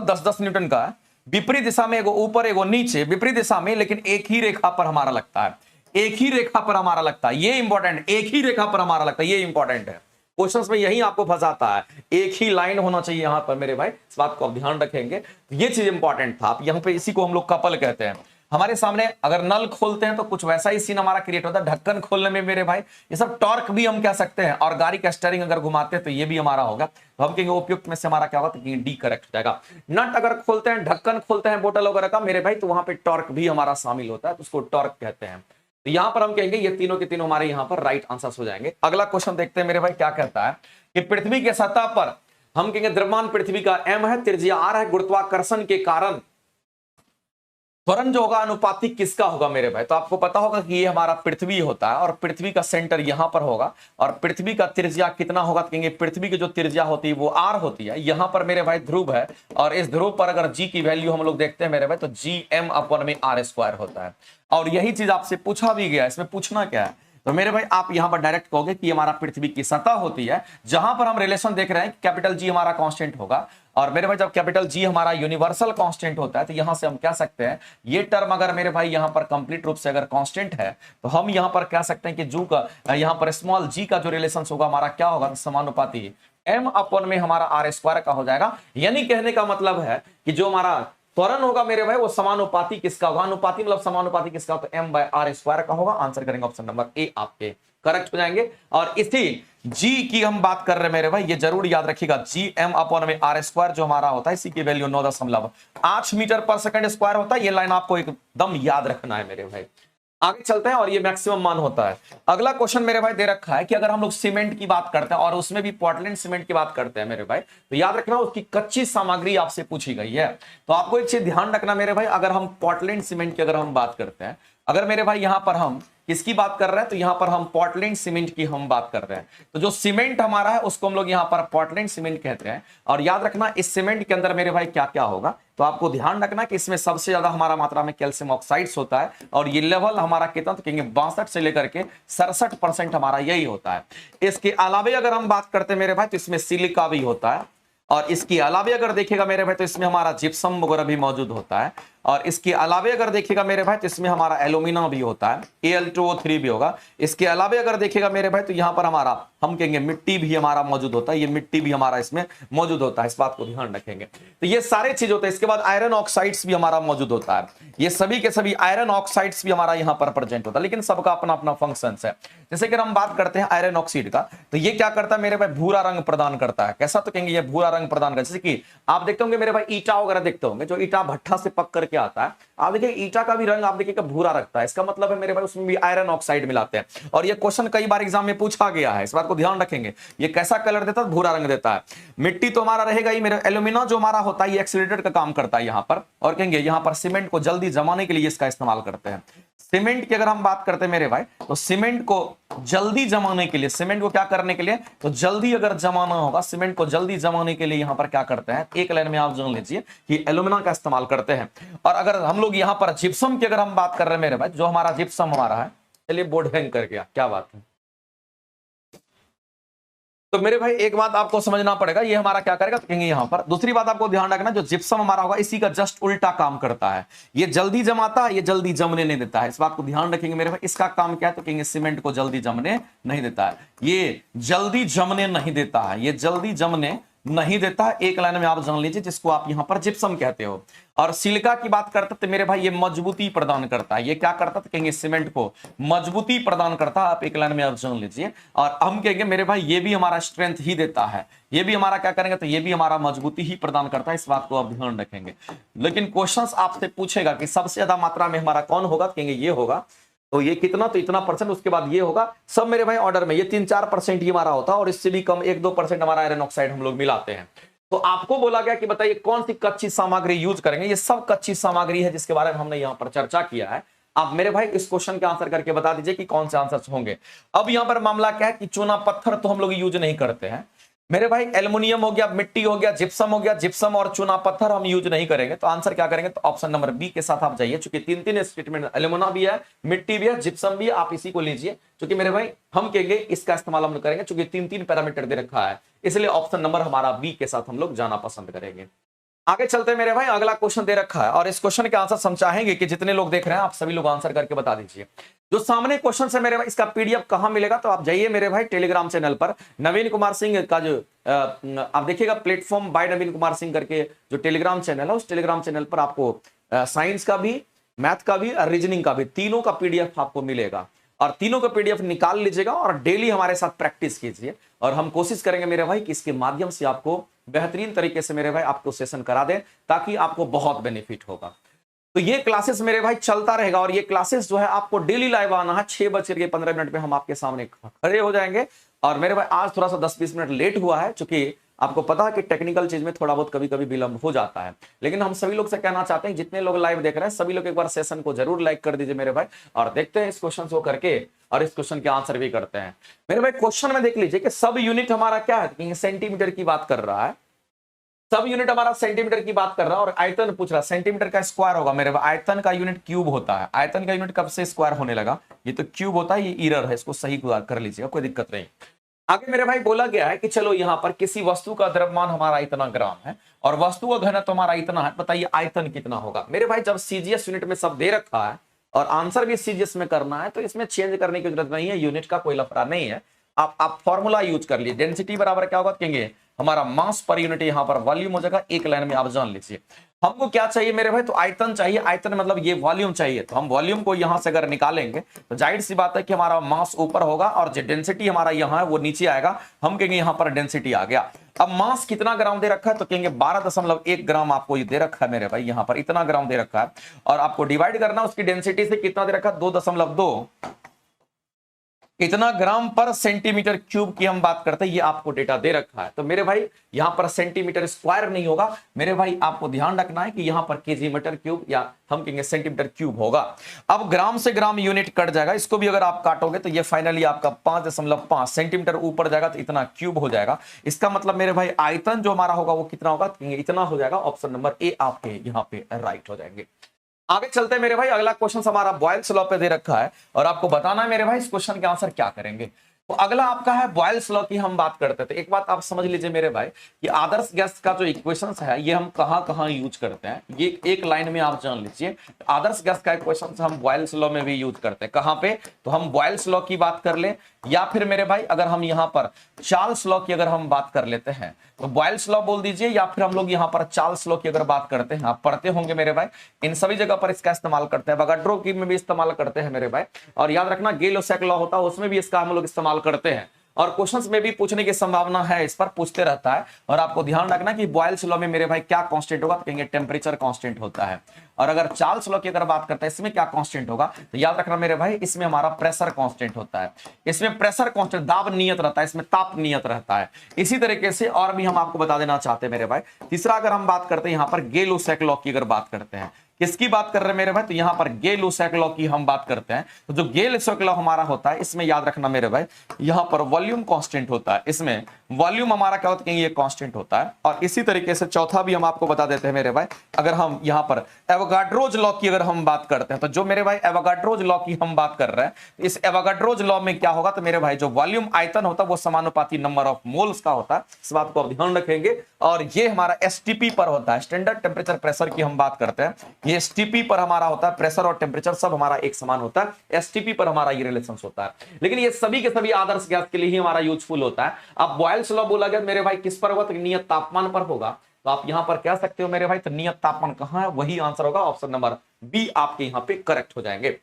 Speaker 1: 10-10 न्यूटन का विपरीत दिशा में, एगो ऊपर एगो नीचे विपरीत दिशा में, लेकिन एक ही रेखा पर हमारा लगता है, एक ही रेखा पर हमारा लगता है, ये इंपॉर्टेंट, एक ही रेखा पर हमारा लगता है, ये इंपॉर्टेंट है। क्वेश्चंस में यही आपको फंसाता है, एक ही लाइन होना चाहिए यहां पर मेरे भाई, इस बात को आप ध्यान रखेंगे। ये चीज इंपॉर्टेंट था। आप यहां पे इसी को हम लोग कपल कहते हैं। हमारे सामने अगर नल खोलते हैं तो कुछ वैसा ही सीन हमारा क्रिएट होता है, ढक्कन खोलने में मेरे भाई ये सब टॉर्क भी हम कह सकते हैं, और गाड़ी का स्टीयरिंग अगर घुमाते हैं तो ये भी हमारा होगा। तो हम कहेंगे उपयुक्त में से हमारा क्या होगा, तो डी करेक्ट हो जाएगा। नट अगर खोलते हैं, ढक्कन खोलते हैं बोतल वगैरह का मेरे भाई, तो वहां पे टॉर्क भी हमारा शामिल होता है, तो उसको टॉर्क कहते हैं। तो यहां पर हम कहेंगे ये तीनों के तीनों हमारे यहां पर राइट आंसर्स हो जाएंगे। अगला क्वेश्चन देखते हैं मेरे भाई, क्या कहता है कि पृथ्वी के सतह पर हम कहेंगे द्रव्यमान पृथ्वी का m है, त्रिज्या r है, गुरुत्वाकर्षण के कारण त्वरण जो होगा अनुपातिक किसका होगा मेरे भाई। तो आपको पता होगा कि ये हमारा पृथ्वी होता है, और पृथ्वी का सेंटर यहां पर होगा, और पृथ्वी का त्रिज्या कितना होगा, तो कहेंगे पृथ्वी की जो त्रिज्या होती है वो r होती है। यहां पर मेरे भाई ध्रुव है, और इस ध्रुव पर अगर g की वैल्यू हम लोग देखते हैं मेरे भाई, तो gm/r² होता है। और यही चीज आपसे पूछा भी गया, इसमें पूछना क्या है, तो मेरे भाई आप यहां पर डायरेक्ट कहोगे कि हमारा पृथ्वी की सतह होती है, जहां पर हम रिलेशन देख रहे हैं कैपिटल जी हमारा कांस्टेंट होगा। और मेरे भाई जब कैपिटल जी हमारा यूनिवर्सल कांस्टेंट होता है तो यहां से हम कह सकते हैं ये टर्म अगर मेरे भाई यहां पर कंप्लीट रूप से अगर कांस्टेंट है तो हम यहां पर कह सकते हैं कि जू का यहां पर स्मॉल जी का जो रिलेशन होगा हमारा क्या होगा, समानुपाती m अपॉन में हमारा आर स्क्वायर का हो जाएगा। यानी कहने का मतलब है कि जो हमारा त्वरण होगा मेरे भाई वो समानुपाती किसका होगा, अनुपाती मतलब समानुपाती किसका, तो m बाय आर स्क्वायर का होगा। आंसर करेंगे ऑप्शन नंबर ए आपके करेक्ट हो जाएंगे। और इसी g की हम बात कर रहे हैं मेरे भाई, ये जरूर याद रखिएगा जी m अपॉन में आर स्क्वायर जो हमारा होता है इसी की वैल्यू 9.8 मीटर पर सेकंड स्क्वायर होता है। ये लाइन आपको एकदम याद रखना है मेरे भाई। आगे चलते हैं और ये मैक्सिमम मान होता है। अगला क्वेश्चन मेरे भाई दे रखा है कि अगर हम लोग सीमेंट की बात करते हैं और उसमें भी पोर्टलैंड सीमेंट की बात करते हैं मेरे भाई, तो याद रखना उसकी कच्ची सामग्री आपसे पूछी गई है। तो आपको एक चीज ध्यान रखना मेरे भाई, अगर हम पोर्टलैंड सीमेंट की अगर हम बात करते हैं, अगर मेरे भाई यहां पर हम किसकी बात कर रहे हैं तो यहां पर हम पोर्टलैंड सीमेंट की हम बात कर रहे हैं। तो जो सीमेंट हमारा है उसको हम लोग यहां पर पोर्टलैंड सीमेंट कहते हैं। और याद रखना इस सीमेंट के अंदर मेरे भाई क्या क्या होगा, तो आपको ध्यान रखना कि इसमें सबसे ज्यादा हमारा मात्रा में कैल्शियम ऑक्साइड्स होता है और ये लेवल हमारा कितना तो कहेंगे 62 से लेकर के 67% हमारा यही होता है। इसके अलावे अगर हम बात करते हैं मेरे भाई तो इसमें सिलिका भी होता है। और इसके अलावे अगर देखिएगा मेरे भाई तो इसमें हमारा जिप्सम वगैरह भी मौजूद होता है। और इसके अलावे अगर देखिएगा मेरे भाई तो इसमें हमारा एल्यूमिना भी होता है, Al2O3 भी होगा। इसके अलावे अगर देखिएगा मेरे भाई तो यहां पर हमारा हम कहेंगे मिट्टी भी हमारा मौजूद होता है, ये मिट्टी भी हमारा इसमें मौजूद होता है, इस बात को ध्यान रखेंगे। तो ये सारे चीज होते हैं। इसके बाद आयरन ऑक्साइड्स भी हमारा मौजूद होता है, ये सभी के सभी आयरन ऑक्साइड्स भी हमारा यहाँ पर प्रेजेंट होता है, लेकिन सबका अपना अपना फंक्शन है। जैसे कि हम बात करते हैं आयरन ऑक्साइड का, तो ये क्या करता है मेरे भाई, भूरा रंग प्रदान करता है। कैसा, तो कहेंगे ये भूरा रंग प्रदान करता है। जैसे कि आप देखते होंगे मेरे भाई ईटा वगैरह देखते होंगे, जो ईटा भट्ठा से पक करके आता है, आप देखिए ईटा का भी रंग आप देखिएगा भूरा रखता है। इसका मतलब है मेरे भाई उसमें भी आयरन ऑक्साइड मिलाते हैं। और ये क्वेश्चन कई बार एग्जाम में पूछा गया है, इस बात को ध्यान रखेंगे। ये कैसा कलर देता है, भूरा रंग देता है। मिट्टी तो हमारा रहेगा ही मेरे, एल्यूमिना जो हमारा होता है ये एक्सीलरेटर का काम करता है यहाँ पर। और कहेंगे यहाँ पर सीमेंट को जल्दी जमाने के लिए इसका इस्तेमाल करते हैं। सीमेंट की अगर हम बात करते हैं मेरे भाई, तो सीमेंट को जल्दी जमाने के लिए, सीमेंट को क्या करने के लिए, तो जल्दी अगर जमाना होगा, सीमेंट को जल्दी जमाने के लिए यहां पर क्या करते हैं, एक लाइन में आप जान लीजिए कि एल्यूमिना का इस्तेमाल करते हैं। और अगर हम लोग यहां पर जिप्सम की अगर हम बात कर रहे हैं मेरे भाई, जो हमारा जिप्सम हमारा है, चलिए बोर्ड हैंग कर गया, क्या बात है। तो मेरे भाई एक बात आपको समझना पड़ेगा, ये हमारा क्या करेगा, तो कहेंगे यहां पर दूसरी बात आपको ध्यान रखना, जो जिप्सम हमारा होगा इसी का जस्ट उल्टा काम करता है। ये जल्दी जमाता है, ये जल्दी जमने नहीं देता है। इस बात को ध्यान रखेंगे मेरे भाई। इसका काम क्या है, तो कहेंगे सीमेंट को जल्दी जमने नहीं देता है। ये जल्दी जमने नहीं देता है, ये जल्दी जमने नहीं देता है। एक लाइन में आप जान लीजिए, जिसको आप यहां पर जिप्सम कहते हो। और सिलिका की बात करते तो मेरे भाई ये मजबूती प्रदान करता है। ये क्या करता है, तो कहेंगे सीमेंट को मजबूती प्रदान करता है। आप एक लाइन में आप जान लीजिए। और हम कहेंगे मेरे भाई ये भी हमारा स्ट्रेंथ ही देता है, ये भी हमारा क्या करेंगे, तो ये भी हमारा मजबूती ही प्रदान करता है। इस बात को आप ध्यान रखेंगे। लेकिन क्वेश्चंस आपसे पूछेगा कि सबसे ज्यादा मात्रा में हमारा कौन होगा, कहेंगे ये होगा। तो ये कितना, तो इतना परसेंट, उसके बाद ये होगा। सब मेरे भाई ऑर्डर में, ये 3-4% ही हमारा होता है और इससे भी कम 1-2% हमारा आयरन ऑक्साइड हम लोग मिलाते हैं। तो आपको बोला गया कि बताइए कौन सी कच्ची सामग्री यूज करेंगे। ये सब कच्ची सामग्री है जिसके बारे में हमने यहां पर चर्चा किया है। आप मेरे भाई इस क्वेश्चन के आंसर करके बता दीजिए कि कौन से आंसर होंगे। अब यहां पर मामला क्या है कि चूना पत्थर तो हम लोग यूज नहीं करते हैं मेरे भाई। एल्युमिनियम हो गया, मिट्टी हो गया, जिप्सम हो गया, जिप्सम और चूना पत्थर हम यूज नहीं करेंगे। तो आंसर क्या करेंगे, तो ऑप्शन नंबर बी के साथ आप जाइए। चूंकि 3 स्टेटमेंट, एल्युमिना भी है, मिट्टी भी है, जिप्सम भी है, आप इसी को लीजिए। क्योंकि मेरे भाई हम कहेंगे इसका इस्तेमाल हम करेंगे, चूंकि 3 पैरामीटर दे रखा है, इसलिए ऑप्शन नंबर हमारा बी के साथ हम लोग जाना पसंद करेंगे। आगे चलते हैं मेरे भाई। अगला क्वेश्चन दे रखा है और इस क्वेश्चन के आंसर हम चाहेंगे कि जितने लोग देख रहे हैं आप सभी लोग आंसर करके बता दीजिए। जो सामने क्वेश्चन है मेरे भाई, इसका पीडीएफ कहां मिलेगा, तो आप जाइए मेरे भाई टेलीग्राम चैनल पर। नवीन कुमार सिंह का जो आप देखिएगा प्लेटफॉर्म बाय नवीन कुमार सिंह करके जो टेलीग्राम चैनल है, उस टेलीग्राम चैनल पर आपको साइंस का भी, मैथ का भी और रीजनिंग का भी, तीनों का पीडीएफ आपको मिलेगा। और तीनों का पीडीएफ निकाल लीजिएगा और डेली हमारे साथ प्रैक्टिस कीजिए। और हम कोशिश करेंगे मेरे भाई कि इसके माध्यम से आपको बेहतरीन तरीके से मेरे भाई आपको सेशन करा दें, ताकि आपको बहुत बेनिफिट होगा। तो ये क्लासेस मेरे भाई चलता रहेगा और ये क्लासेस जो है आपको डेली लाइव आना है। 6:15 पे हम आपके सामने खड़े हो जाएंगे। और मेरे भाई आज थोड़ा सा 10-20 मिनट लेट हुआ है, क्योंकि आपको पता है कि टेक्निकल चीज में थोड़ा बहुत कभी कभी विलंब हो जाता है। लेकिन हम सभी लोग से कहना चाहते हैं, जितने लोग लाइव देख रहे हैं सभी लोग एक बार सेशन को जरूर लाइक कर दीजिए मेरे भाई। और देखते हैं इस क्वेश्चन को करके और इस क्वेश्चन के आंसर भी करते हैं मेरे भाई। क्वेश्चन में देख लीजिए कि सब यूनिट हमारा क्या है, सेंटीमीटर की बात कर रहा है। सब यूनिट हमारा सेंटीमीटर की बात कर रहा है और आयतन पूछ रहा है, सेंटीमीटर का स्क्वायर होगा मेरे भाई, आयतन का यूनिट क्यूब होता है। आयतन का यूनिट कब से स्क्वायर होने लगा, ये तो क्यूब होता है, ये एरर है, इसको सही कर लीजिएगा, कोई दिक्कत नहीं। आगे मेरे भाई बोला गया है कि चलो यहाँ पर किसी वस्तु का द्रव्यमान हमारा इतना ग्राम है और वस्तु का घनत्व हमारा इतना है, बताइए आयतन कितना होगा। मेरे भाई जब सीजीएस यूनिट में सब दे रखा है और आंसर भी सीजीएस में करना है तो इसमें चेंज करने की जरूरत नहीं है, यूनिट का कोई लफड़ा नहीं है। आप फॉर्मूला यूज कर लीजिए, डेंसिटी बराबर क्या होगा, कहेंगे हमारा मास पर यूनिट, यहाँ पर वॉल्यूम हो जाएगा, एक लाइन में आप जान लीजिए। हमको क्या चाहिए मेरे भाई, तो आयतन चाहिए, आयतन मतलब ये वॉल्यूम चाहिए, तो हम वॉल्यूम को यहां से अगर निकालेंगे तो जाहिर सी बात है कि हमारा मास ऊपर होगा और जो डेंसिटी हमारा यहाँ है वो नीचे आएगा, हम कहेंगे यहाँ पर डेंसिटी आ गया। अब मास कितना ग्राम दे रखा है, तो कहेंगे 12.1 ग्राम आपको ये दे रखा है मेरे भाई, यहाँ पर इतना ग्राम दे रखा है और आपको डिवाइड करना उसकी डेंसिटी से, कितना दे रखा है 2.2 इतना ग्राम पर सेंटीमीटर क्यूब की हम बात करते हैं, ये आपको डेटा दे रखा है। तो मेरे भाई यहां पर सेंटीमीटर स्क्वायर नहीं होगा मेरे भाई, आपको ध्यान रखना है कि यहां पर केजी मीटर क्यूब या हम कहेंगे सेंटीमीटर क्यूब होगा। अब ग्राम से ग्राम यूनिट कट जाएगा, इसको भी अगर आप काटोगे तो ये फाइनली आपका 5.5 सेंटीमीटर ऊपर जाएगा तो इतना क्यूब हो जाएगा। इसका मतलब मेरे भाई आयतन जो हमारा होगा वो कितना होगा, इतना हो जाएगा। ऑप्शन नंबर ए आपके यहाँ पे राइट हो जाएंगे। आगे चलते हैं मेरे भाई, अगला क्वेश्चन हमारा बॉयल्स लॉ पे दे रखा है और आपको बताना है मेरे भाई इस क्वेश्चन के आंसर क्या करेंगे। तो अगला आपका है बॉयल्स लॉ की हम बात करते थे। एक बात आप समझ लीजिए मेरे भाई कि आदर्श गैस का जो इक्वेशंस है ये हम कहां यूज करते हैं, ये एक लाइन में आप जान लीजिए। आदर्श गैस का इक्वेशन हम बॉयल्स लॉ में भी यूज करते हैं, कहां पे, तो हम बॉयल्स लॉ की बात कर ले या फिर मेरे भाई अगर हम यहां पर चार्ल्स लॉ की अगर हम बात कर लेते हैं तो बॉयल्स लॉ बोल दीजिए, या फिर हम लोग यहां पर चार्ल्स लॉ की अगर बात करते हैं, आप पढ़ते होंगे मेरे भाई, इन सभी जगह पर इसका इस्तेमाल करते हैं। वोगाड्रो की में भी इस्तेमाल करते हैं मेरे भाई, और याद रखना गे-लोसैक लॉ होता है उसमें भी इसका हम लोग इस्तेमाल करते हैं और क्वेश्चंस में भी पूछने की संभावना है, इस पर पूछते रहता है। और आपको ध्यान रखना कि बॉयल्स लॉ में मेरे भाई क्या कांस्टेंट होगा, तो कहेंगे टेम्परेचर कांस्टेंट होता है। और अगर चार्ल्स लॉ की अगर बात करते हैं इसमें क्या कांस्टेंट होगा, तो याद रखना मेरे भाई इसमें हमारा प्रेशर कांस्टेंट होता है। इसमें प्रेशर कांस्टेंट, दाब नियत रहता है, इसमें ताप नियत रहता है। इसी तरीके से और भी हम आपको बता देना चाहते हैं मेरे भाई। तीसरा अगर हम बात करते हैं यहाँ पर गे-लोसैक लॉ की अगर बात करते हैं, किसकी बात कर रहे हैं मेरे भाई, तो यहां पर गे-लोसैक लॉ की हम बात करते हैं। तो जो गे-लोसैक लॉ हमारा होता है इसमें याद रखना मेरे भाई यहां पर वॉल्यूम कांस्टेंट होता है, इसमें वॉल्यूम हमारा क्या होता है, ये कांस्टेंट होता है। और इसी तरीके से चौथा भी हम आपको बता देते हैं मेरे भाई, अगर हम यहां पर एवोगाड्रोज लॉ की अगर हम बात करते हैं, तो जो मेरे भाई एवोगाड्रोज लॉ की हम बात कर रहे हैं, इस एवोगाड्रोज लॉ में क्या होगा, तो मेरे भाई जो वॉल्यूम आयतन होता है वो समानुपाती नंबर ऑफ मोल्स का होता है, इस बात को आप ध्यान रखेंगे। और ये हमारा एसटीपी पर होता है, स्टैंडर्ड टेम्परेचर प्रेशर की हम बात करते हैं, ये एसटीपी पर हमारा होता है, प्रेशर और टेम्परेचर सब हमारा एक समान होता है, एसटीपी पर हमारा ये रिलेशन होता है। लेकिन ये सभी के सभी आदर्श गैस के लिए ही हमारा यूजफुल होता है। अब बॉयल्स लॉ बोला गया मेरे भाई किस पर होगा, तो नियत तापमान पर होगा। तो आप यहां पर कह सकते हो मेरे भाई, तो नियत तापमान कहां है, वही आंसर होगा, ऑप्शन नंबर बी आपके यहां पे करेक्ट हो जाएंगे।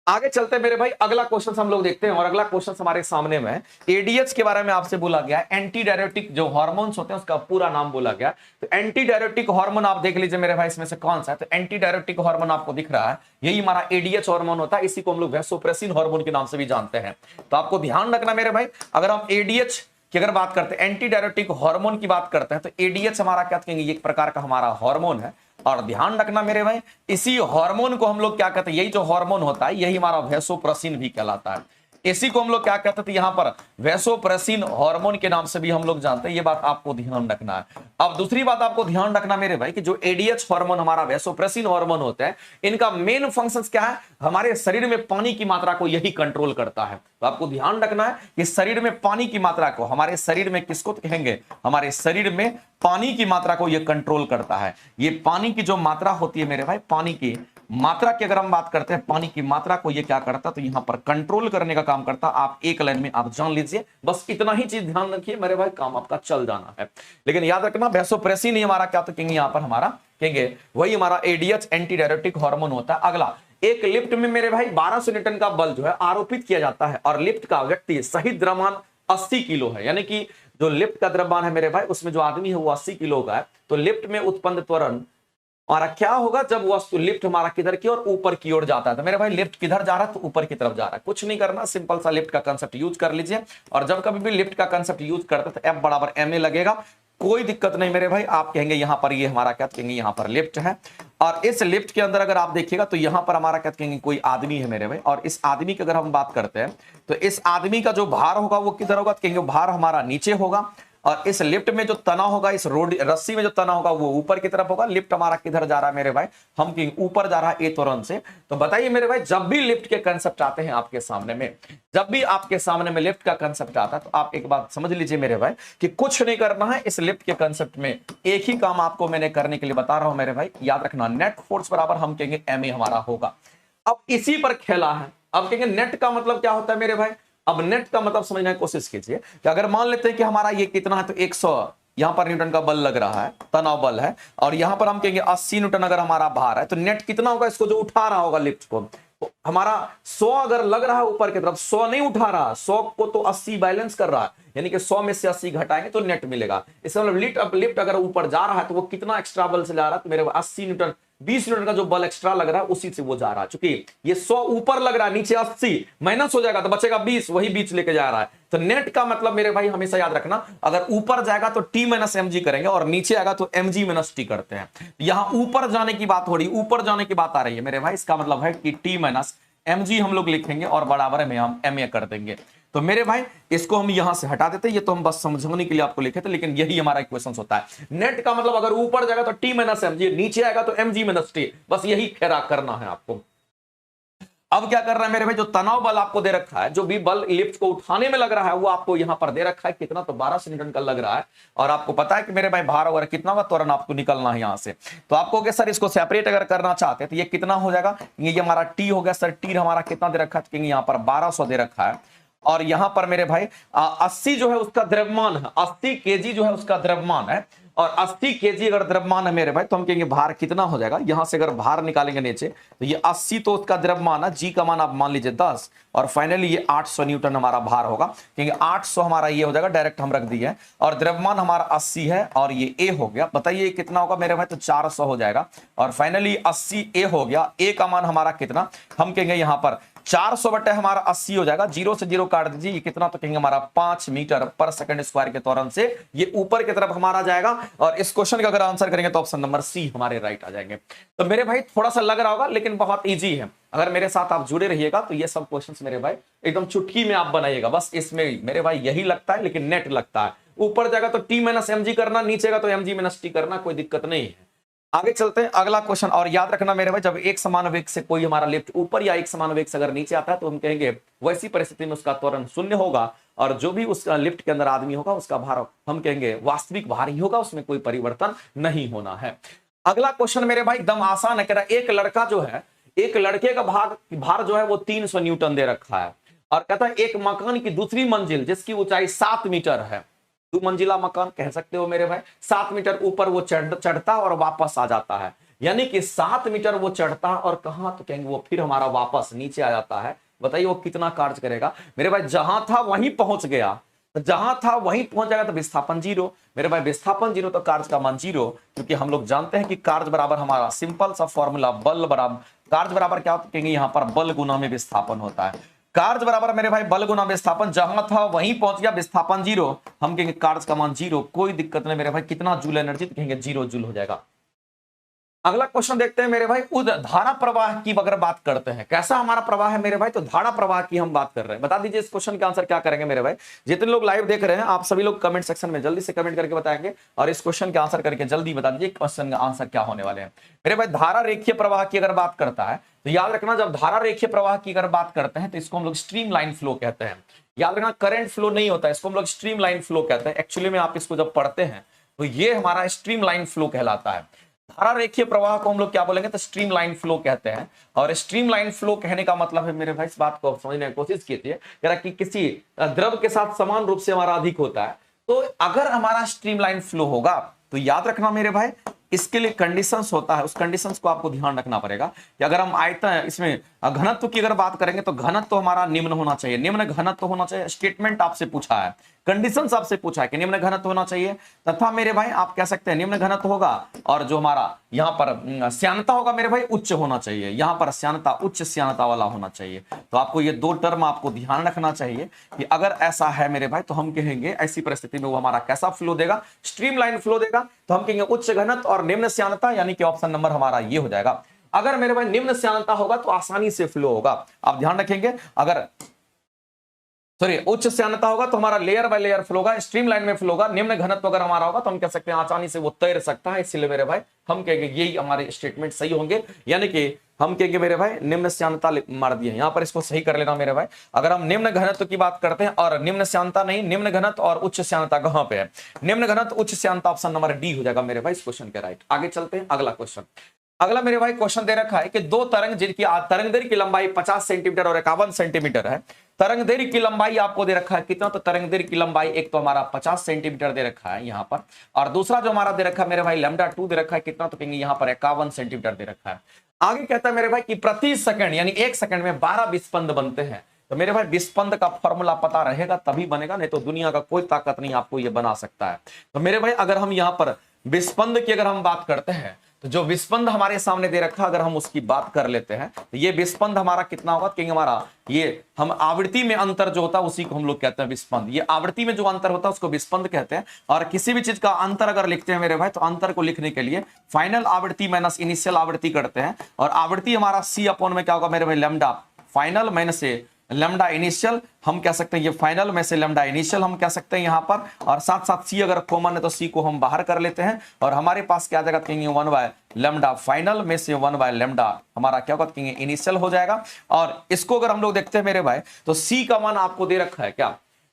Speaker 1: आगे चलते हैं मेरे भाई, अगला क्वेश्चन हम लोग देखते हैं और अगला क्वेश्चन हमारे सामने में है। एडीएच के बारे में आपसे बोला गया है, एंटी डायरेटिक जो हार्मोन्स होते हैं उसका पूरा नाम बोला गया। तो एंटी डायरेटिक हार्मोन आप देख लीजिए मेरे भाई इसमें से कौन सा है, तो एंटी डायरेटिक हार्मोन आपको दिख रहा है, यही हमारा एडीएच हार्मोन होता है, इसी को हम लोग वैसोप्रेसिन हार्मोन के नाम से भी जानते हैं। तो आपको ध्यान रखना मेरे भाई, अगर हम एडीएच की अगर बात करते हैं, एंटी डायरेटिक हार्मोन की बात करते हैं, तो एडीएच हमारा क्या कहेंगे, एक प्रकार का हमारा हार्मोन है। और ध्यान रखना मेरे भाई इसी हार्मोन को हम लोग क्या कहते हैं, यही जो हार्मोन होता है यही हमारा वैसोप्रेसिन भी कहलाता है। इसी को हम लोग क्या कहते थे, यहां पर वैसोप्रेसिन हार्मोन के नाम से भी हम लोग जानते हैं, ये बात आपको ध्यान रखना है। अब दूसरी बात आपको ध्यान रखना मेरे भाई कि जो एडीएच हार्मोन हमारा वैसोप्रेसिन हार्मोन होता है, इनका मेन फंक्शंस क्या है, हमारे शरीर में पानी की मात्रा को यही कंट्रोल करता है। तो आपको ध्यान रखना है कि शरीर में पानी की मात्रा को, हमारे शरीर में किसको कहेंगे, हमारे शरीर में पानी की मात्रा को यह कंट्रोल करता है। ये पानी की जो मात्रा होती है मेरे भाई, पानी की मात्रा की अगर हम बात करते हैं, पानी की मात्रा को ये क्या करता है, तो यहां पर कंट्रोल करने का काम करता है। आप एक लाइन में आप जान लीजिए, बस इतना ही चीज ध्यान रखिए मेरे भाई, काम आपका चल जाना है। लेकिन याद रखना वैसोप्रेसिन ही हमारा क्या, तो कहेंगे यहां पर हमारा कहेंगे वही हमारा एडीएच एंटी डायरेटिक हार्मोन होता है। अगला, एक लिफ्ट में मेरे भाई 1200 न्यूटन का बल जो है आरोपित किया जाता है और लिफ्ट का व्यक्ति सही द्रव्यमान 80 किलो है, यानी कि जो लिफ्ट का द्रव्यमान है मेरे भाई उसमें जो आदमी है वो 80 किलो का है। तो लिफ्ट में उत्पन्न त्वरण हमारा क्या होगा, जब वस्तु लिफ्ट हमारा किधर की ओर, ऊपर की ओर जाता है। तो मेरे भाई लिफ्ट किधर जा रहा है, तो ऊपर की तरफ जा रहा है। कुछ नहीं करना, सिंपल सा लिफ्ट का कंसेप्ट यूज कर लीजिए। और जब कभी भी लिफ्ट का कंसेप्ट यूज करते हैं तो F बराबर ma लगेगा, कोई दिक्कत नहीं मेरे भाई। आप कहेंगे यहां पर ये हमारा क्या कहेंगे, यहां पर लिफ्ट है और इस लिफ्ट के अंदर अगर आप देखिएगा तो यहां पर हमारा क्या कहेंगे, कोई आदमी है मेरे भाई। और इस आदमी की अगर हम बात करते हैं तो इस आदमी का जो भार होगा वो किधर होगा, तो कहेंगे भार हमारा नीचे होगा और इस लिफ्ट में जो तना होगा, इस रोड रस्सी में जो तना होगा वो ऊपर की तरफ होगा। लिफ्ट हमारा किधर जा रहा है मेरे भाई, हम कहीं ऊपर जा रहा है ए त्वरण से। तो बताइए मेरे भाई, जब भी लिफ्ट के कंसेप्ट आते हैं आपके सामने में, जब भी आपके सामने में लिफ्ट का कंसेप्ट आता है, तो आप एक बात समझ लीजिए मेरे भाई कि कुछ नहीं करना है इस लिफ्ट के कंसेप्ट में, एक ही काम आपको मैंने करने के लिए बता रहा हूं मेरे भाई, याद रखना, नेट फोर्स बराबर हम कहेंगे ma हमारा होगा। अब इसी पर खेला है। अब कहेंगे नेट का मतलब क्या होता है मेरे भाई, अब नेट का मतलब समझने की कोशिश कीजिए कि अगर मान लेते हैं कि हमारा ये कितना है, तो 100 यहां पर न्यूटन का बल लग रहा है, तनाव बल है, और यहां पर हम कहेंगे 80 न्यूटन अगर हमारा भार है, तो नेट कितना होगा, इसको जो उठा रहा होगा लिफ्ट को, तो हमारा 100 अगर लग रहा है ऊपर की तरफ, 100 नहीं उठा रहा, 100 को तो 80 बैलेंस कर रहा है, यानी कि 100 में से 80 घटाएंगे तो नेट मिलेगा। इसका मतलब लिफ्ट अगर ऊपर जा रहा है तो वो कितना एक्स्ट्रा बल से जा रहा है, तो मेरे 80 न्यूटन, 20 न्यूटन का जो बल एक्स्ट्रा लग रहा है उसी से वो जा रहा है। चूंकि ये 100 ऊपर लग रहा है, नीचे 80 माइनस हो जाएगा तो बचेगा 20, वही बीच लेके जा रहा है। तो नेट का मतलब मेरे भाई हमेशा याद रखना, अगर ऊपर जाएगा तो टी माइनस एम जी करेंगे, और नीचे आएगा तो एम जी माइनस टी करते हैं। यहां ऊपर जाने की बात हो रही, ऊपर जाने की बात आ रही है मेरे भाई, इसका मतलब है कि टी माइनस एम जी हम लोग लिखेंगे और बराबर में हम एम ए कर देंगे। तो मेरे भाई इसको हम यहां से हटा देते, ये तो हम बस समझने के लिए आपको लिखे थे, लेकिन यही हमारा इक्वेशन होता है। नेट का मतलब अगर ऊपर जाएगा तो टी माइनस एम जी, नीचे आएगा तो एम जी माइनस टी, बस यही खेरा करना है आपको। अब क्या कर रहा है मेरे भाई, जो तनाव बल आपको दे रखा है, जो भी बल लिफ्ट को उठाने में लग रहा है वो आपको यहां पर दे रखा है, कितना, तो 1200 न्यूटन का लग रहा है। और आपको पता है कि मेरे भाई भार वगैरह कितना होगा, त्वरण आपको निकलना है यहां से। तो आपको क्या सर इसको सेपरेट अगर करना चाहते हैं तो ये कितना हो जाएगा, ये हमारा टी हो गया सर, टी हमारा कितना दे रखा है, यहाँ पर 1200 दे रखा है, और यहां पर मेरे भाई 80 जो है उसका द्रव्यमान है, 80 केजी जो है उसका द्रव्यमान है, और 80 केजी अगर द्रव्यमान है मेरे भाई, तो हम कहेंगे भार कितना हो जाएगा, यहां से अगर भार निकालेंगे नीचे तो ये 80 तो उसका द्रव्यमान है, जी का मान आप मान लीजिए 10, और फाइनली ये 800 न्यूटन हमारा भार होगा, क्योंकि 800 हमारा ये हो जाएगा, डायरेक्ट हम रख दिए, और द्रव्यमान हमारा 80 है, और ये ए हो गया। बताइए कितना होगा मेरे भाई, तो 400 हो जाएगा, और फाइनली 80 ए हो गया। ए का मान हमारा कितना, हम कहेंगे यहां पर 400 बटे हमारा 80 हो जाएगा, 0 से 0 काट दीजिए, ये कितना, तो कहेंगे हमारा 5 मीटर पर सेकंड स्क्वायर के त्वरण से ये ऊपर की तरफ हमारा जाएगा। और इस क्वेश्चन का अगर आंसर करेंगे तो ऑप्शन नंबर सी हमारे राइट आ जाएंगे। तो मेरे भाई थोड़ा सा लग रहा होगा, लेकिन बहुत इजी है, अगर मेरे साथ आप जुड़े रहिएगा तो ये सब क्वेश्चंस मेरे भाई एकदम चुटकी में आप बनाइएगा। बस इसमें मेरे भाई यही लगता है, लेकिन नेट लगता है, ऊपर जाएगा तो टी माइनस एम जी करना, नीचे का तो एम जी माइनस टी करना, कोई दिक्कत नहीं है। आगे चलते हैं अगला क्वेश्चन। और याद रखना मेरे भाई, जब एक समान वेग से कोई हमारा लिफ्ट ऊपर या एक समान वेग से अगर नीचे आता है तो हम कहेंगे वैसी परिस्थिति में उसका त्वरण शून्य होगा, और जो भी उस लिफ्ट के अंदर आदमी होगा उसका भार हम कहेंगे वास्तविक भार ही होगा, उसमें कोई परिवर्तन नहीं होना है। अगला क्वेश्चन मेरे भाई एकदम आसान है, कह रहा है एक लड़का जो है, एक लड़के का भार जो है वो 300 न्यूटन दे रखा है, और कहता है एक मकान की दूसरी मंजिल जिसकी ऊंचाई 7 मीटर है, 2 मंजिला मकान कह सकते हो मेरे भाई, 7 मीटर ऊपर वो चढ़ता और वापस आ जाता है, यानी कि 7 मीटर वो चढ़ता और कहां, तो कहेंगे वो फिर हमारा वापस नीचे आ जाता है। बताइए वो कितना कार्य करेगा मेरे भाई, जहां था वहीं पहुंच गया, तो जहां था वहीं पहुंच जाएगा तो विस्थापन 0 मेरे भाई, विस्थापन 0 तो कार्य का मान 0, क्योंकि हम लोग जानते हैं कि कार्य बराबर हमारा सिंपल सा फॉर्मूला, बल बराबर कार्य बराबर क्या होता है, यहां पर बल गुना में विस्थापन होता है। कार्य बराबर मेरे भाई बल गुना विस्थापन, जहां था वहीं पहुंच गया, विस्थापन 0, हम कहेंगे कार्य का मान 0, कोई दिक्कत नहीं मेरे भाई। कितना जूल एनर्जी, तो कहेंगे 0 जूल हो जाएगा। अगला क्वेश्चन देखते हैं मेरे भाई, धारा प्रवाह की अगर बात करते हैं, कैसा हमारा प्रवाह है मेरे भाई, तो धारा प्रवाह की हम बात कर रहे हैं। बता दीजिए इस क्वेश्चन का आंसर क्या करेंगे मेरे भाई। जितने लोग लाइव देख रहे हैं आप सभी लोग कमेंट सेक्शन में जल्दी से कमेंट करके बताएंगे, और इस क्वेश्चन का आंसर करके जल्दी बता दीजिए क्वेश्चन का आंसर क्या होने वाले हैं मेरे भाई। धारा रेखीय प्रवाह की अगर बात करता है तो याद रखना, जब धारा रेखीय प्रवाह की अगर बात करते हैं तो इसको हम लोग स्ट्रीम लाइन फ्लो कहते हैं। याद रखना करंट फ्लो नहीं होता है, इसको हम लोग स्ट्रीम लाइन फ्लो कहते हैं। एक्चुअली में आप इसको जब पढ़ते हैं तो ये हमारा स्ट्रीम लाइन फ्लो कहलाता है। धारा रेखीय प्रवाह को हम लोग क्या बोलेंगे, तो स्ट्रीम लाइन फ्लो कहते हैं। और स्ट्रीम लाइन फ्लो कहने का मतलब है मेरे भाई, इस बात को समझने की कोशिश कीजिए कि किसी द्रव के साथ समान रूप से हमारा अधिक होता है, तो अगर हमारा स्ट्रीम लाइन फ्लो होगा तो याद रखना मेरे भाई इसके लिए कंडीशंस होता है, उस कंडीशंस को आपको ध्यान रखना पड़ेगा कि अगर हम आयतन इसमें घनत्व की अगर बात करेंगे तो घनत्व हमारा निम्न होना चाहिए, निम्न घनत्व होना चाहिए। स्टेटमेंट आपसे पूछा है, कंडीशंस आपसे पूछा है कि निम्न घनत्व होना चाहिए, तथा मेरे भाई आप कह सकते हैं निम्न घनत्व होगा, और जो हमारा यहाँ पर श्यानता होगा मेरे भाई उच्च होना चाहिए, यहाँ पर श्यानता उच्च श्यानता वाला होना चाहिए। तो आपको ये 2 टर्म आपको ध्यान रखना चाहिए कि अगर ऐसा है मेरे भाई तो हम कहेंगे ऐसी परिस्थिति में वो हमारा कैसा फ्लो देगा, स्ट्रीम लाइन फ्लो देगा, तो हम कहेंगे उच्च घनत्व और निम्न श्यानता, यानी कि ऑप्शन नंबर हमारा ये हो जाएगा। अगर मेरे भाई निम्न श्यानता होगा तो आसानी से फ्लो होगा, आप ध्यान रखेंगे। अगर सॉरी उच्च श्यानता होगा तो हमारा लेयर बाय लेयर फ्लो होगा, स्ट्रीमलाइन में फ्लो होगा। निम्न घनत्व अगर हमारा होगा तो हम कह सकते हैं आसानी से वो तैर सकता है। इसलिए मेरे भाई हम कहेंगे यही हमारे स्टेटमेंट सही होंगे, यानी कि हम कहेंगे मेरे भाई निम्न श्यानता मार दिए। यहां पर इसको सही कर लेना मेरे भाई। अगर हम निम्न घनत्व की बात करते हैं और निम्न श्यानता नहीं, निम्न घनत्व और उच्च श्यानता कहां पे है? निम्न घनत्व उच्च श्यानता ऑप्शन नंबर डी हो जाएगा मेरे भाई इस क्वेश्चन के राइट। आगे चलते हैं अगला क्वेश्चन। अगला मेरे भाई क्वेश्चन दे रखा है कि दो तरंग जिनकी तरंगदैर्घ्य की लंबाई 50 सेंटीमीटर और 51 सेंटीमीटर है। तरंगदैर्घ्य की लंबाई आपको दे रखा है कितना? तो तरंगदैर्घ्य की लंबाई एक तो हमारा 50 सेंटीमीटर दे रखा है यहाँ पर, और दूसरा जो हमारा दे रखा है मेरे भाई λ2 दे रखा है कितना? तो कहेंगे यहाँ पर 51 सेंटीमीटर दे रखा है। आगे कहता है मेरे भाई कि प्रति सेकंड यानी 1 सेकंड में 12 विस्पंद बनते हैं। तो मेरे भाई विस्पंद का फॉर्मूला पता रहेगा तभी बनेगा, नहीं तो दुनिया का कोई ताकत नहीं आपको ये बना सकता है। तो मेरे भाई अगर हम यहाँ पर विस्पंद की अगर हम बात करते हैं तो जो विस्पंद हमारे सामने दे रखा अगर हम उसकी बात कर लेते हैं तो ये विस्पंद हमारा कितना होगा? क्योंकि हमारा ये हम आवृत्ति में अंतर जो होता है उसी को हम लोग कहते हैं विस्पंद। ये आवृत्ति में जो अंतर होता है उसको विस्पंद कहते हैं। और किसी भी चीज का अंतर अगर लिखते हैं मेरे भाई तो अंतर को लिखने के लिए फाइनल आवृत्ति माइनस इनिशियल आवृत्ति करते हैं। और आवृत्ति हमारा सी अपॉन में क्या होगा मेरे भाई? लैम्डा फाइनल माइनस से लैम्डा इनिशियल हम कह सकते हैं, ये फाइनल में से लैम्डा इनिशियल हम कह सकते हैं यहाँ पर। और साथ साथ सी अगर कॉमन है तो सी को हम बाहर कर लेते हैं और हमारे पास क्या जाएगा? कहेंगे 1 बाय लैम्डा फाइनल में से 1 बाय लैम्डा हमारा क्या होगा? कहेंगे इनिशियल हो जाएगा। और इसको अगर हम लोग देखते हैं मेरे भाई तो सी का मान आपको दे रखा है क्या?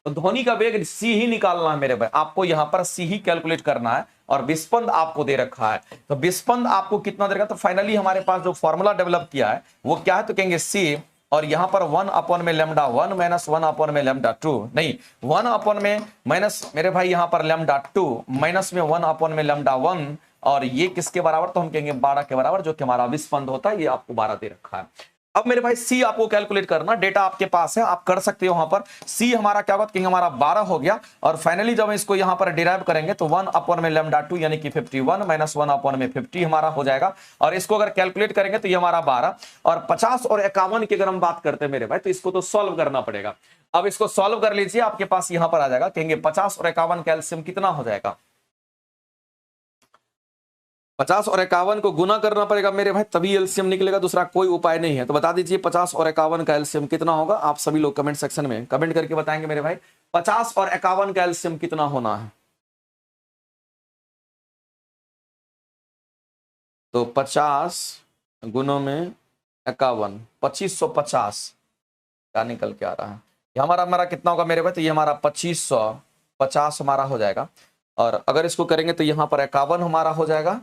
Speaker 1: तो ध्वनि का वेग सी ही निकालना है मेरे भाई, आपको यहाँ पर सी ही कैलकुलेट करना है। और विस्पंद आपको दे रखा है तो विस्पंद आपको कितना देगा? तो फाइनली हमारे पास जो फॉर्मूला डेवलप किया है वो क्या है? तो कहेंगे सी और यहां पर 1 अपॉन में लैम्डा 1 माइनस 1 अपॉन में लैम्डा 2, नहीं 1 अपॉन में माइनस मेरे भाई यहां पर लैम्डा 2 माइनस में 1 अपॉन में लैम्डा 1, और ये किसके बराबर? तो हम कहेंगे 12 के बराबर, जो कि हमारा विस्पंद होता है। ये आपको 12 दे रखा है। अब मेरे भाई सी आपको कैलकुलेट करना, डेटा आपके पास है, आप कर सकते हो। वहां पर सी हमारा क्या होगा? कहेंगे हमारा 12 हो गया। और फाइनली जब इसको यहां पर डिराइव करेंगे तो 1 अपॉन में लैम्डा 2 यानी कि 51 माइनस 1 अपॉन में 50 हमारा हो जाएगा। और इसको अगर कैलकुलेट करेंगे तो ये हमारा 12 और 50 और 51 की अगर हम बात करते हैं मेरे भाई तो इसको तो सॉल्व करना पड़ेगा। अब इसको सॉल्व कर लीजिए, आपके पास यहां पर आ जाएगा। कहेंगे 50 और 51 का एलसीएम कितना हो जाएगा? 50 और 51 को गुना करना पड़ेगा मेरे भाई, तभी एलसीएम निकलेगा, दूसरा कोई उपाय नहीं है। तो बता दीजिए 50 और 51 का एलसीएम कितना होगा? आप सभी लोग कमेंट सेक्शन में कमेंट करके बताएंगे मेरे भाई 50 और 51 का एलसीएम कितना होना है। तो 50 गुणों में 51 2550 क्या निकल के आ रहा है? ये हमारा कितना होगा मेरे भाई? तो ये हमारा 2550 हमारा हो जाएगा। और अगर इसको करेंगे तो यहाँ पर 51 हमारा हो जाएगा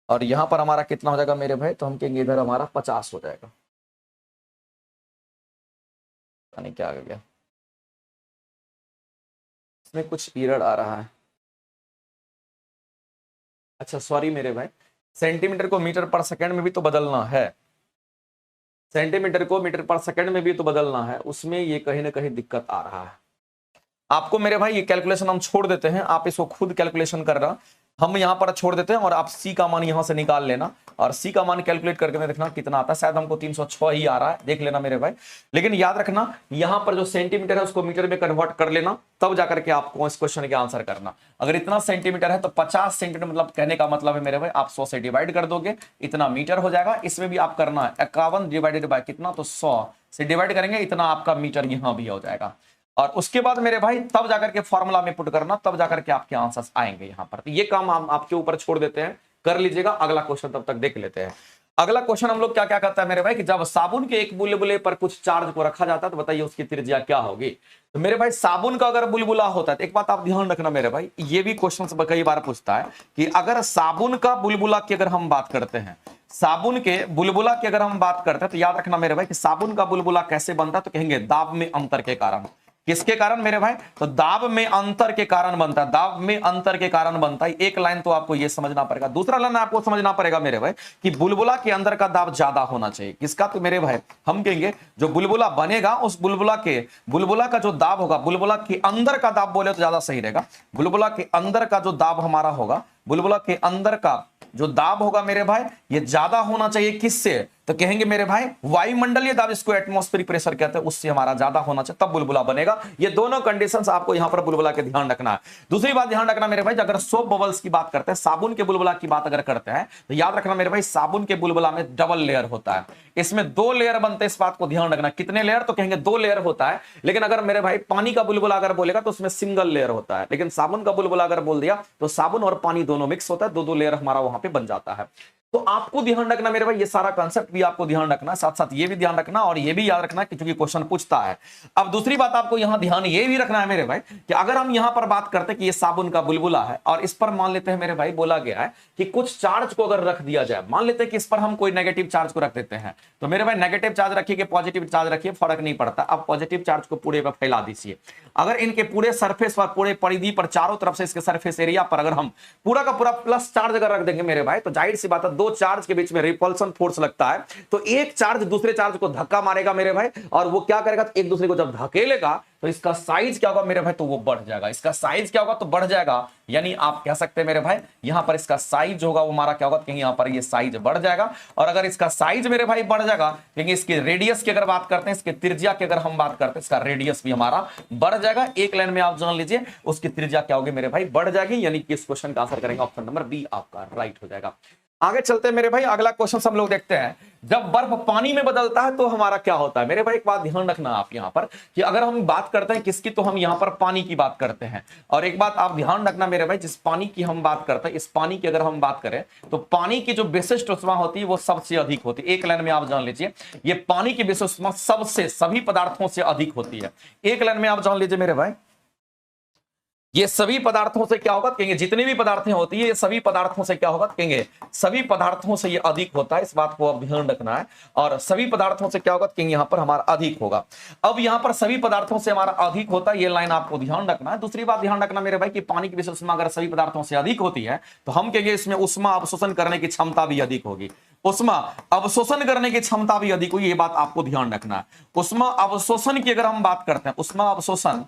Speaker 1: और यहां पर हमारा कितना हो जाएगा मेरे भाई? तो हम कहेंगे इधर हमारा 50 हो जाएगा। यानी क्या आ गया? इसमें कुछ एरर आ रहा है। अच्छा सॉरी मेरे भाई, सेंटीमीटर को मीटर पर सेकंड में भी तो बदलना है, सेंटीमीटर को मीटर पर सेकंड में भी तो बदलना है, उसमें ये कहीं ना कहीं दिक्कत आ रहा है आपको मेरे भाई। ये कैलकुलेशन हम छोड़ देते हैं, आप इसको खुद कैलकुलेशन करना, हम यहां पर छोड़ देते हैं और आप सी का मान यहां से निकाल लेना और सी का मान कैलकुलेट करके देखना कितना आता है। शायद हमको 306 ही आ रहा है, देख लेना मेरे भाई। लेकिन याद रखना यहां पर जो सेंटीमीटर है उसको मीटर में कन्वर्ट कर लेना, तब जाकर के आपको इस क्वेश्चन के आंसर करना। अगर इतना सेंटीमीटर है तो 50 सेंटीमीटर मतलब कहने का मतलब है मेरे भाई आप 100 से डिवाइड कर दोगे, इतना मीटर हो जाएगा। इसमें भी आप करना है 51 डिवाइडेड बाय कितना? तो 100 से डिवाइड करेंगे, इतना आपका मीटर यहां भी हो जाएगा। और उसके बाद मेरे भाई तब जाकर के फॉर्मूला में पुट करना, तब जाकर के आपके आंसर्स आएंगे यहां पर। तो ये काम हम आपके ऊपर छोड़ देते हैं, कर लीजिएगा। अगला क्वेश्चन तब तक देख लेते हैं। अगला क्वेश्चन हम लोग क्या क्या करता है मेरे भाई कि जब साबुन के एक बुलबुले पर कुछ चार्ज को रखा जाता है तो बताइए उसकी त्रिज्या क्या होगी। तो मेरे भाई साबुन का अगर बुलबुला होता है तो एक बात आप ध्यान रखना मेरे भाई, ये भी क्वेश्चन कई बार पूछता है कि अगर साबुन का बुलबुला की अगर हम बात करते हैं, साबुन के बुलबुला की अगर हम बात करते हैं तो याद रखना मेरे भाई कि साबुन का बुलबुला कैसे बनता है? तो कहेंगे दाब में अंतर के कारण। किसके कारण मेरे भाई? तो दाब में अंतर के कारण बनता है, दाब में अंतर के कारण बनता है। एक लाइन तो आपको ये समझना पड़ेगा। दूसरा लाइन आपको समझना पड़ेगा मेरे भाई कि बुलबुला के अंदर का दाब ज्यादा होना चाहिए। किसका? तो मेरे भाई हम कहेंगे जो बुलबुला बनेगा उस बुलबुला का जो दाब होगा, बुलबुला के अंदर का दाब बोले तो ज्यादा सही रहेगा। बुलबुला के अंदर का जो दाब हमारा होगा, बुलबुला के अंदर का जो दाब होगा मेरे भाई ये ज्यादा होना चाहिए। किससे? तो कहेंगे मेरे भाई वायुमंडलीय दाब, इसको एटमॉस्फेरिक प्रेशर कहते हैं, उससे हमारा ज्यादा होना चाहिए तब बुलबुला बनेगा। ये दोनों कंडीशंस आपको यहां पर बुलबुला के ध्यान रखना है। दूसरी बात ध्यान रखना मेरे भाई, अगर सोप बबल्स की बात करते हैं, साबुन के बुलबुला की बात अगर करते हैं, तो याद रखना मेरे भाई साबुन के बुलबुला में डबल लेयर होता है, इसमें 2 लेयर बनते हैं, इस बात को ध्यान रखना। कितने लेयर? तो कहेंगे 2 लेयर होता है। लेकिन अगर मेरे भाई पानी का बुलबुला अगर बोलेगा तो उसमें सिंगल लेयर होता है, लेकिन साबुन का बुलबुला अगर बोल दिया तो साबुन और पानी दोनों मिक्स होता है, 2-2 लेयर हमारा वहां पे बन जाता है। तो आपको ध्यान रखना मेरे भाई, ये सारा कांसेप्ट भी आपको ध्यान रखना, साथ साथ ये भी ध्यान रखना और ये भी याद रखना कि चूंकि क्वेश्चन पूछता है। अब दूसरी बात आपको यहां ध्यान ये भी रखना है मेरे भाई कि अगर हम यहां पर बात करते हैं कि ये साबुन का बुलबुला है और इस पर मान लेते हैं मेरे भाई बोला गया है कि कुछ चार्ज को अगर रख दिया जाए, मान लेते हैं कि इस पर हम कोई नेगेटिव चार्ज को रख देते हैं, तो मेरे भाई नेगेटिव चार्ज रखिए कि पॉजिटिव चार्ज रखिए, फर्क नहीं पड़ता। अब पॉजिटिव चार्ज को पूरे पर फैला दीजिए। अगर इनके पूरे सरफेस पर, पूरे परिधि पर, चारों तरफ से इसके सरफेस एरिया पर अगर हम पूरा का पूरा प्लस चार्ज अगर रख देंगे मेरे भाई, तो जाहिर सी बात है 2 चार्ज के बीच में रिपल्सन फोर्स लगता है, तो एक चार्ज दूसरे चार्ज को धक्का मारेगा मेरे भाई, और वो क्या करेगा, एक दूसरे को जब धकेलेगा तो इसका साइज क्या होगा मेरे भाई, तो वो बढ़ जाएगा। इसका साइज क्या होगा, तो बढ़ जाएगा। यानी आप कह सकते हैं मेरे भाई यहां पर इसका साइज होगा वो हमारा क्या होगा, कहीं यहां पर ये साइज बढ़ जाएगा। और अगर इसका साइज मेरे भाई बढ़ जाएगा, क्योंकि इसके रेडियस की अगर बात करते हैं, इसके त्रिज्या की अगर हम बात करते हैं, इसका रेडियस भी हमारा बढ़ जाएगा। एक लाइन में आप जान लीजिए उसकी त्रिज्या क्या होगी मेरे भाई, बढ़ जाएगी। यानी कि इस क्वेश्चन का आंसर करेंगे ऑप्शन नंबर बी आपका राइट हो जाएगा। आगे चलते हैं मेरे भाई, अगला क्वेश्चन हम लोग देखते हैं, जब बर्फ पानी में बदलता है तो हमारा क्या होता है। मेरे भाई एक बात ध्यान रखना आप यहां पर कि अगर हम बात करते हैं किसकी, तो हम यहां पर पानी की बात करते हैं। और एक बात आप ध्यान रखना मेरे भाई, जिस पानी की हम बात करते हैं, इस पानी की अगर हम बात करें तो पानी की जो विशिष्ट उष्मा होती है वो सबसे अधिक होती है। एक लाइन में आप जान लीजिए, ये पानी की विशिष्ट उष्मा सबसे सभी पदार्थों से अधिक होती है। एक लाइन में आप जान लीजिए मेरे भाई, ये सभी पदार्थों से क्या होगा, कहेंगे जितनी भी पदार्थें होती है ये सभी पदार्थों से क्या होगा, कहेंगे सभी पदार्थों से ये अधिक होता है। इस बात को आप ध्यान रखना है। और सभी पदार्थों से क्या होगा, कहेंगे यहां पर हमारा अधिक होगा। अब यहां पर सभी पदार्थों से हमारा अधिक होता है, ये लाइन आपको ध्यान रखना है। दूसरी बात ध्यान रखना मेरे भाई कि पानी की विशिष्ट उष्मा अगर सभी पदार्थों से अधिक होती है तो हम कहेंगे इसमें उष्मा अवशोषण करने की क्षमता भी अधिक होगी। उष्मा अवशोषण करने की क्षमता भी अधिक होगी, ये बात आपको ध्यान रखना है। उष्मा अवशोषण की अगर हम बात करते हैं, उष्मा अवशोषण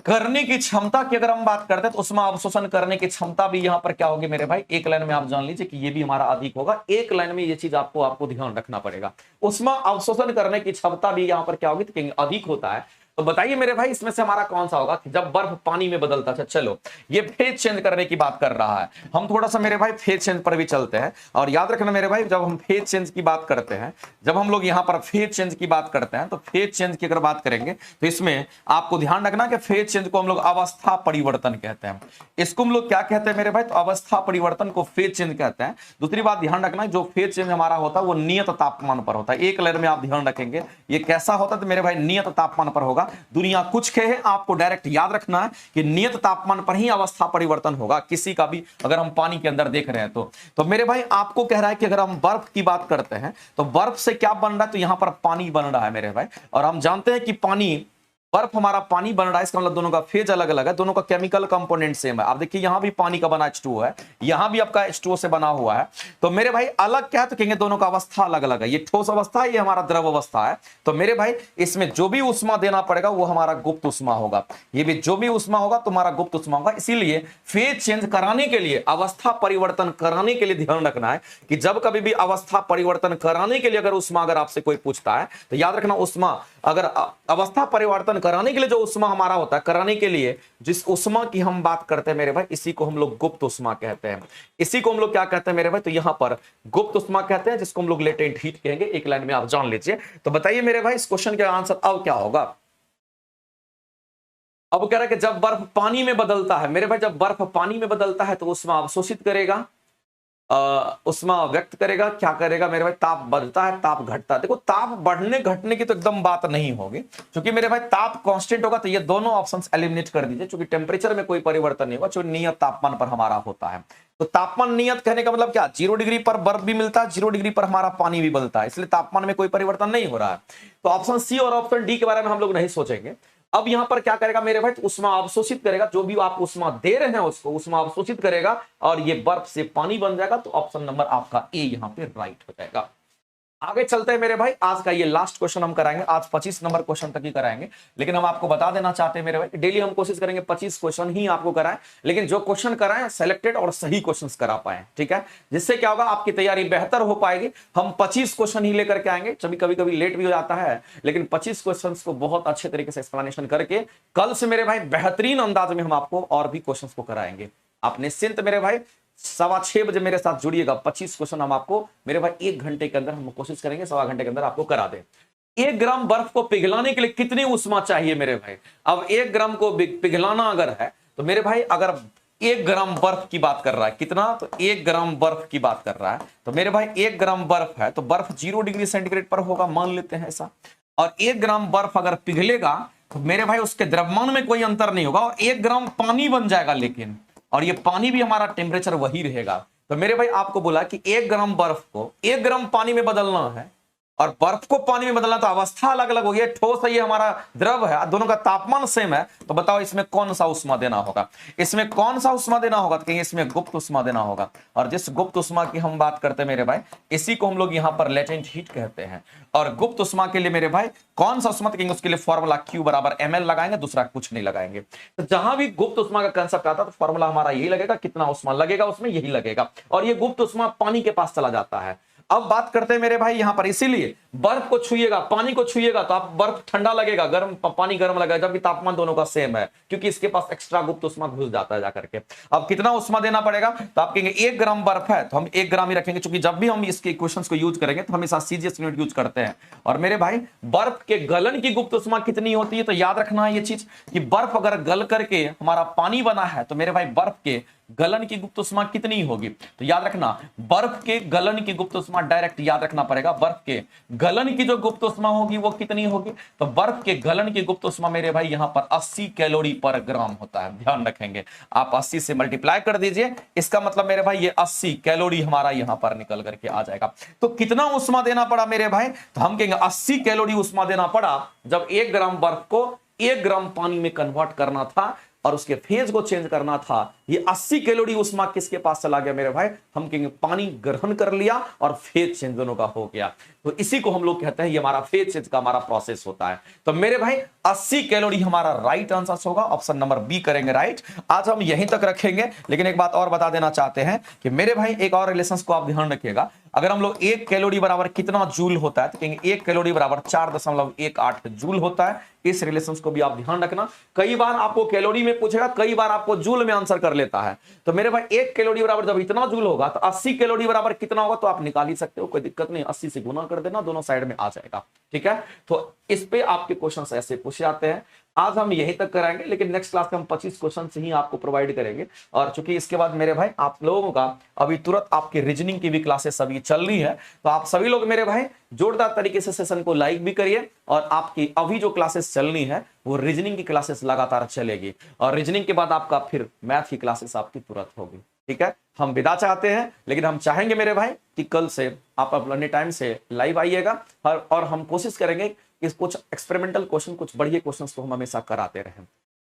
Speaker 1: करने की क्षमता की अगर हम बात करते हैं, तो उष्मा अवशोषण करने की क्षमता भी यहां पर क्या होगी मेरे भाई, एक लाइन में आप जान लीजिए कि ये भी हमारा अधिक होगा। एक लाइन में ये चीज आपको ध्यान रखना पड़ेगा। उष्मा अवशोषण करने की क्षमता भी यहां पर क्या होगी, तो अधिक होता है। तो बताइए मेरे भाई इसमें से हमारा कौन सा होगा कि जब बर्फ पानी में बदलता है। चलो ये फेज चेंज करने की बात कर रहा है, हम थोड़ा सा मेरे भाई फेज चेंज पर भी चलते हैं। और याद रखना मेरे भाई, जब हम फेज चेंज की बात करते हैं, जब हम लोग यहां पर फेज चेंज की बात करते हैं, तो फेज चेंज की अगर बात करेंगे तो इसमें आपको ध्यान रखना कि फेज चेंज को हम लोग अवस्था परिवर्तन कहते हैं। इसको हम लोग क्या कहते हैं मेरे भाई, तो अवस्था परिवर्तन को फेज चेंज कहते हैं। दूसरी बात ध्यान रखना, जो फेज चेंज हमारा होता है वो नियत तापमान पर होता है। एक लाइन में आप ध्यान रखेंगे ये कैसा होता है, तो मेरे भाई नियत तापमान पर होगा। दुनिया कुछ है, आपको डायरेक्ट याद रखना है कि नियत तापमान पर ही अवस्था परिवर्तन होगा किसी का भी, अगर हम पानी के अंदर देख रहे हैं तो मेरे भाई आपको कह रहा है कि अगर हम बर्फ की बात करते हैं तो बर्फ से क्या बन रहा है, तो यहां पर पानी बन रहा है मेरे भाई। और हम जानते हैं कि पानी, बर्फ हमारा पानी बन रहा है, इसका मतलब दोनों का फेज अलग अलग है, दोनों का केमिकल कंपोनेंट सेम है। आप देखिए यहां भी पानी का बना H2O है, यहां भी आपका H2O से बना हुआ है। तो मेरे भाई अलग क्या है, तो कहेंगे दोनों का अवस्था अलग अलग है। ये ठोस अवस्था है, ये हमारा द्रव अवस्था है। तो मेरे भाई इसमें जो भी उष्मा देना पड़ेगा वो हमारा गुप्त उष्मा होगा। ये भी जो भी उष्मा होगा तो हमारा गुप्त उष्मा होगा। इसीलिए फेज चेंज कराने के लिए, अवस्था परिवर्तन कराने के लिए ध्यान रखना है कि जब कभी भी अवस्था परिवर्तन कराने के लिए अगर उष्मा अगर आपसे कोई पूछता है तो याद रखना उष्मा, अगर अवस्था परिवर्तन कराने के लिए जो उष्मा हमारा होता है, कराने के लिए जिस उष्मा की हम बात करते हैं मेरे भाई, इसी को हम लोग गुप्त उष्मा कहते हैं। इसी को हम लोग क्या कहते हैं मेरे भाई, तो यहां पर गुप्त उष्मा कहते हैं, जिसको हम लोग लेटेंट हीट कहेंगे। एक लाइन में आप जान लीजिए। तो बताइए मेरे भाई इस क्वेश्चन का आंसर अब क्या होगा। अब कह रहा है कि जब बर्फ पानी में बदलता है मेरे भाई, जब बर्फ पानी में बदलता है तो उष्मा अवशोषित करेगा, उष्मा व्यक्त करेगा, क्या करेगा मेरे भाई, ताप बढ़ता है, ताप घटता है। देखो ताप बढ़ने घटने की तो एकदम बात नहीं होगी, क्योंकि मेरे भाई ताप कांस्टेंट होगा। तो ये दोनों ऑप्शंस एलिमिनेट कर दीजिए, क्योंकि टेम्परेचर में कोई परिवर्तन नहीं होगा जो नियत तापमान पर हमारा होता है। तो तापमान नियत कहने का मतलब क्या, 0 डिग्री पर बर्फ भी मिलता है, 0 डिग्री पर हमारा पानी भी बदलता है, इसलिए तापमान में कोई परिवर्तन नहीं हो रहा है। तो ऑप्शन सी और ऑप्शन डी के बारे में हम लोग नहीं सोचेंगे। अब यहां पर क्या करेगा मेरे भाई, तो उष्मा अवशोषित करेगा, जो भी आप उष्मा दे रहे हैं उसको उष्मा अवशोषित करेगा और ये बर्फ से पानी बन जाएगा। तो ऑप्शन नंबर आपका ए यहां पे राइट हो जाएगा। आगे चलते हैं मेरे भाई, आज का ये लास्ट क्वेश्चन हम कराएंगे, आज 25 नंबर क्वेश्चन तक ही कराएंगे। लेकिन हम आपको बता देना चाहते हैं मेरे भाई, डेली हम कोशिश करेंगे 25 क्वेश्चन ही आपको कराएं, लेकिन जो क्वेश्चन कराएं सेलेक्टेड और सही क्वेश्चंस करा पाए, ठीक है। जिससे क्या होगा, आपकी तैयारी बेहतर हो पाएगी। हम 25 क्वेश्चन ही लेकर के आएंगे, कभी कभी लेट भी हो जाता है, लेकिन 25 क्वेश्चन को बहुत अच्छे तरीके से एक्सप्लेनेशन करके कल से मेरे भाई बेहतरीन अंदाज में हम आपको और भी क्वेश्चन को कराएंगे। आप निश्चिंत मेरे भाई 6:15 बजे मेरे साथ जुड़िएगा। 25 क्वेश्चन हम आपको मेरे भाई 1 घंटे के अंदर हम कोशिश करेंगे, 1.25 घंटे के अंदर आपको करा दें। 1 ग्राम बर्फ को पिघलाने के लिए कितनी उष्मा चाहिए मेरे भाई? अब 1 ग्राम को पिघलाना अगर है तो मेरे भाई, अगर 1 ग्राम बर्फ की बात कर रहा है, कितना? तो 1 ग्राम बर्फ की बात कर रहा है, तो मेरे भाई 1 ग्राम बर्फ है तो बर्फ 0 डिग्री सेंटीग्रेड पर होगा, मान लेते हैं ऐसा। और 1 ग्राम बर्फ अगर पिघलेगा तो मेरे भाई उसके द्रव्यमान में कोई अंतर नहीं होगा, और 1 ग्राम पानी बन जाएगा, लेकिन और ये पानी भी हमारा टेम्परेचर वही रहेगा। तो मेरे भाई आपको बोला कि 1 ग्राम बर्फ को 1 ग्राम पानी में बदलना है, और बर्फ को पानी में बदलना, तो अवस्था अलग अलग होगी, ठोस है, ये हमारा द्रव है, दोनों का तापमान सेम है, तो बताओ इसमें कौन सा उष्मा देना होगा? इसमें कौन सा उष्मा देना होगा? तो कहीं इसमें गुप्त उष्मा देना होगा। और जिस गुप्त उष्मा की हम बात करते हैं मेरे भाई, इसी को हम लोग यहाँ पर लेटेंट हीट कहते हैं। और गुप्त उष्मा के लिए मेरे भाई कौन सा उष्मा, कहेंगे उसके लिए फॉर्मूला Q बराबर ml लगाएंगे, दूसरा कुछ नहीं लगाएंगे। तो जहां भी गुप्त उष्मा का कंसेप्ट आता है तो फॉर्मूला हमारा यही लगेगा, कितना उष्मा लगेगा उसमें यही लगेगा, और ये गुप्त उष्मा पानी के पास चला जाता है। अब बात करते हैं मेरे भाई यहां पर, इसीलिए बर्फ को छुइएगा, पानी को छुइएगा तो आप बर्फ ठंडा लगेगा, गर्म पानी गर्म लगेगा, जबकि तापमान दोनों का सेम है, क्योंकि इसके पास एक्स्ट्रा गुप्त उष्मा घुस जाता है जाकर के। अब कितना उष्मा देना पड़ेगा? तो आप कहेंगे 1 ग्राम बर्फ है तो हम 1 ग्राम ही रखेंगे, क्योंकि जब भी हम इसके इक्वेशंस को यूज करेंगे तो हमेशा सीजीएस यूनिट यूज करते हैं। और मेरे भाई बर्फ के गलन की गुप्त उष्मा कितनी होती है? तो याद रखना है ये चीज कि बर्फ अगर गल करके हमारा पानी बना है तो मेरे भाई बर्फ के गलन की गुप्त उष्मा कितनी होगी? तो याद रखना, बर्फ के गलन की गुप्त उष्मा डायरेक्ट याद रखना पड़ेगा, बर्फ के गलन की जो गुप्त उष्मा होगी वो कितनी होगी? तो बर्फ के गलन की गुप्त उष्मा मेरे भाई यहां पर 80 कैलोरी पर ग्राम होता है, ध्यान रखेंगे। आप 80 से मल्टीप्लाई कर दीजिए, इसका मतलब मेरे भाई ये 80 कैलोरी हमारा यहां पर निकल करके आ जाएगा। तो कितना उष्मा देना पड़ा मेरे भाई? तो हम कहेंगे 80 कैलोरी उष्मा देना पड़ा, जब 1 ग्राम बर्फ को 1 ग्राम पानी में कन्वर्ट करना था और उसके फेज को चेंज करना था। ये 80 कैलोरी उष्मा किसके पास चला गया मेरे भाई? हम कहेंगे पानी ग्रहण कर लिया और फेज चेंज दोनों का हो गया। तो इसी को हम लोग कहते हैं ये हमारा फेज चेंज का हमारा प्रोसेस होता है। तो मेरे भाई 80 कैलोरी हमारा राइट आंसर होगा, ऑप्शन नंबर बी करेंगे राइट। आज हम यहीं तक रखेंगे, लेकिन एक बात और बता देना चाहते हैं कि मेरे भाई एक और रिलेशंस को आप ध्यान रखिएगा। अगर हम लोग 1 कैलोरी बराबर कितना जूल होता है, तो कहेंगे 1 कैलोरी बराबर 4.18 जूल होता है। इस रिलेशंस को भी आप ध्यान रखना। कई बार आपको कैलोरी में पूछेगा, कई बार आपको जूल में आंसर कर लेता है। तो मेरे भाई 1 कैलोरी बराबर जब इतना जूल होगा तो 80 कैलोरी बराबर कितना होगा? तो आप निकाल ही सकते हो, कोई दिक्कत नहीं, 80 से गुना कर देना, दोनों साइड में आ जाएगा, ठीक है। तो इस पे आपके क्वेश्चंस ऐसे पूछे जाते हैं। आज हम यहीं तक कराएंगे, लेकिन नेक्स्ट क्लास में हम 25 क्वेश्चन ही आपको प्रोवाइड करेंगे। और चूंकि इसके बाद मेरे भाई आप लोगों का अभी तुरंत आपके रीजनिंग की भी क्लासेस अभी चल रही है, तो आप सभी लोग मेरे भाई जोरदार तरीके से सेशन को लाइक भी करिए। और आपकी अभी जो क्लासेस चलनी है वो रीजनिंग की क्लासेस लगातार चलेगी, और रीजनिंग के बाद आपका फिर मैथ की क्लासेस आपकी तुरंत होगी, ठीक है। हम विदा चाहते हैं, लेकिन हम चाहेंगे मेरे भाई कि कल से आप अपने टाइम से लाइव आइएगा, और हम कोशिश करेंगे कि कुछ एक्सपेरिमेंटल क्वेश्चन, कुछ बढ़िया क्वेश्चन को हम हमेशा कराते रहें।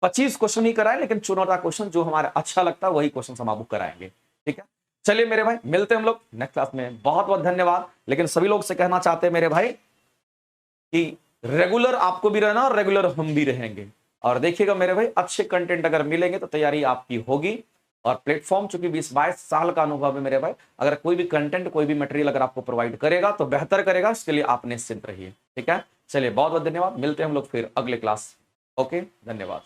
Speaker 1: 25 क्वेश्चन ही कराएं, लेकिन चुनौता क्वेश्चन जो हमारा अच्छा लगता है वही क्वेश्चन हम आपको कराएंगे, ठीक है। चलिए मेरे भाई मिलते हैं हम लोग नेक्स्ट क्लास में। बहुत बहुत धन्यवाद। लेकिन सभी लोग से कहना चाहते हैं मेरे भाई कि रेगुलर आपको भी रहना और रेगुलर हम भी रहेंगे। और देखिएगा मेरे भाई अच्छे कंटेंट अगर मिलेंगे तो तैयारी आपकी होगी। और प्लेटफॉर्म चूंकि 20-22 साल का अनुभव है मेरे भाई, अगर कोई भी कंटेंट, कोई भी मटेरियल अगर आपको प्रोवाइड करेगा तो बेहतर करेगा, इसके लिए आप निश्चिंत रहिए, ठीक है। चलिए बहुत बहुत धन्यवाद। मिलते हैं हम लोग फिर अगले क्लास। ओके, धन्यवाद।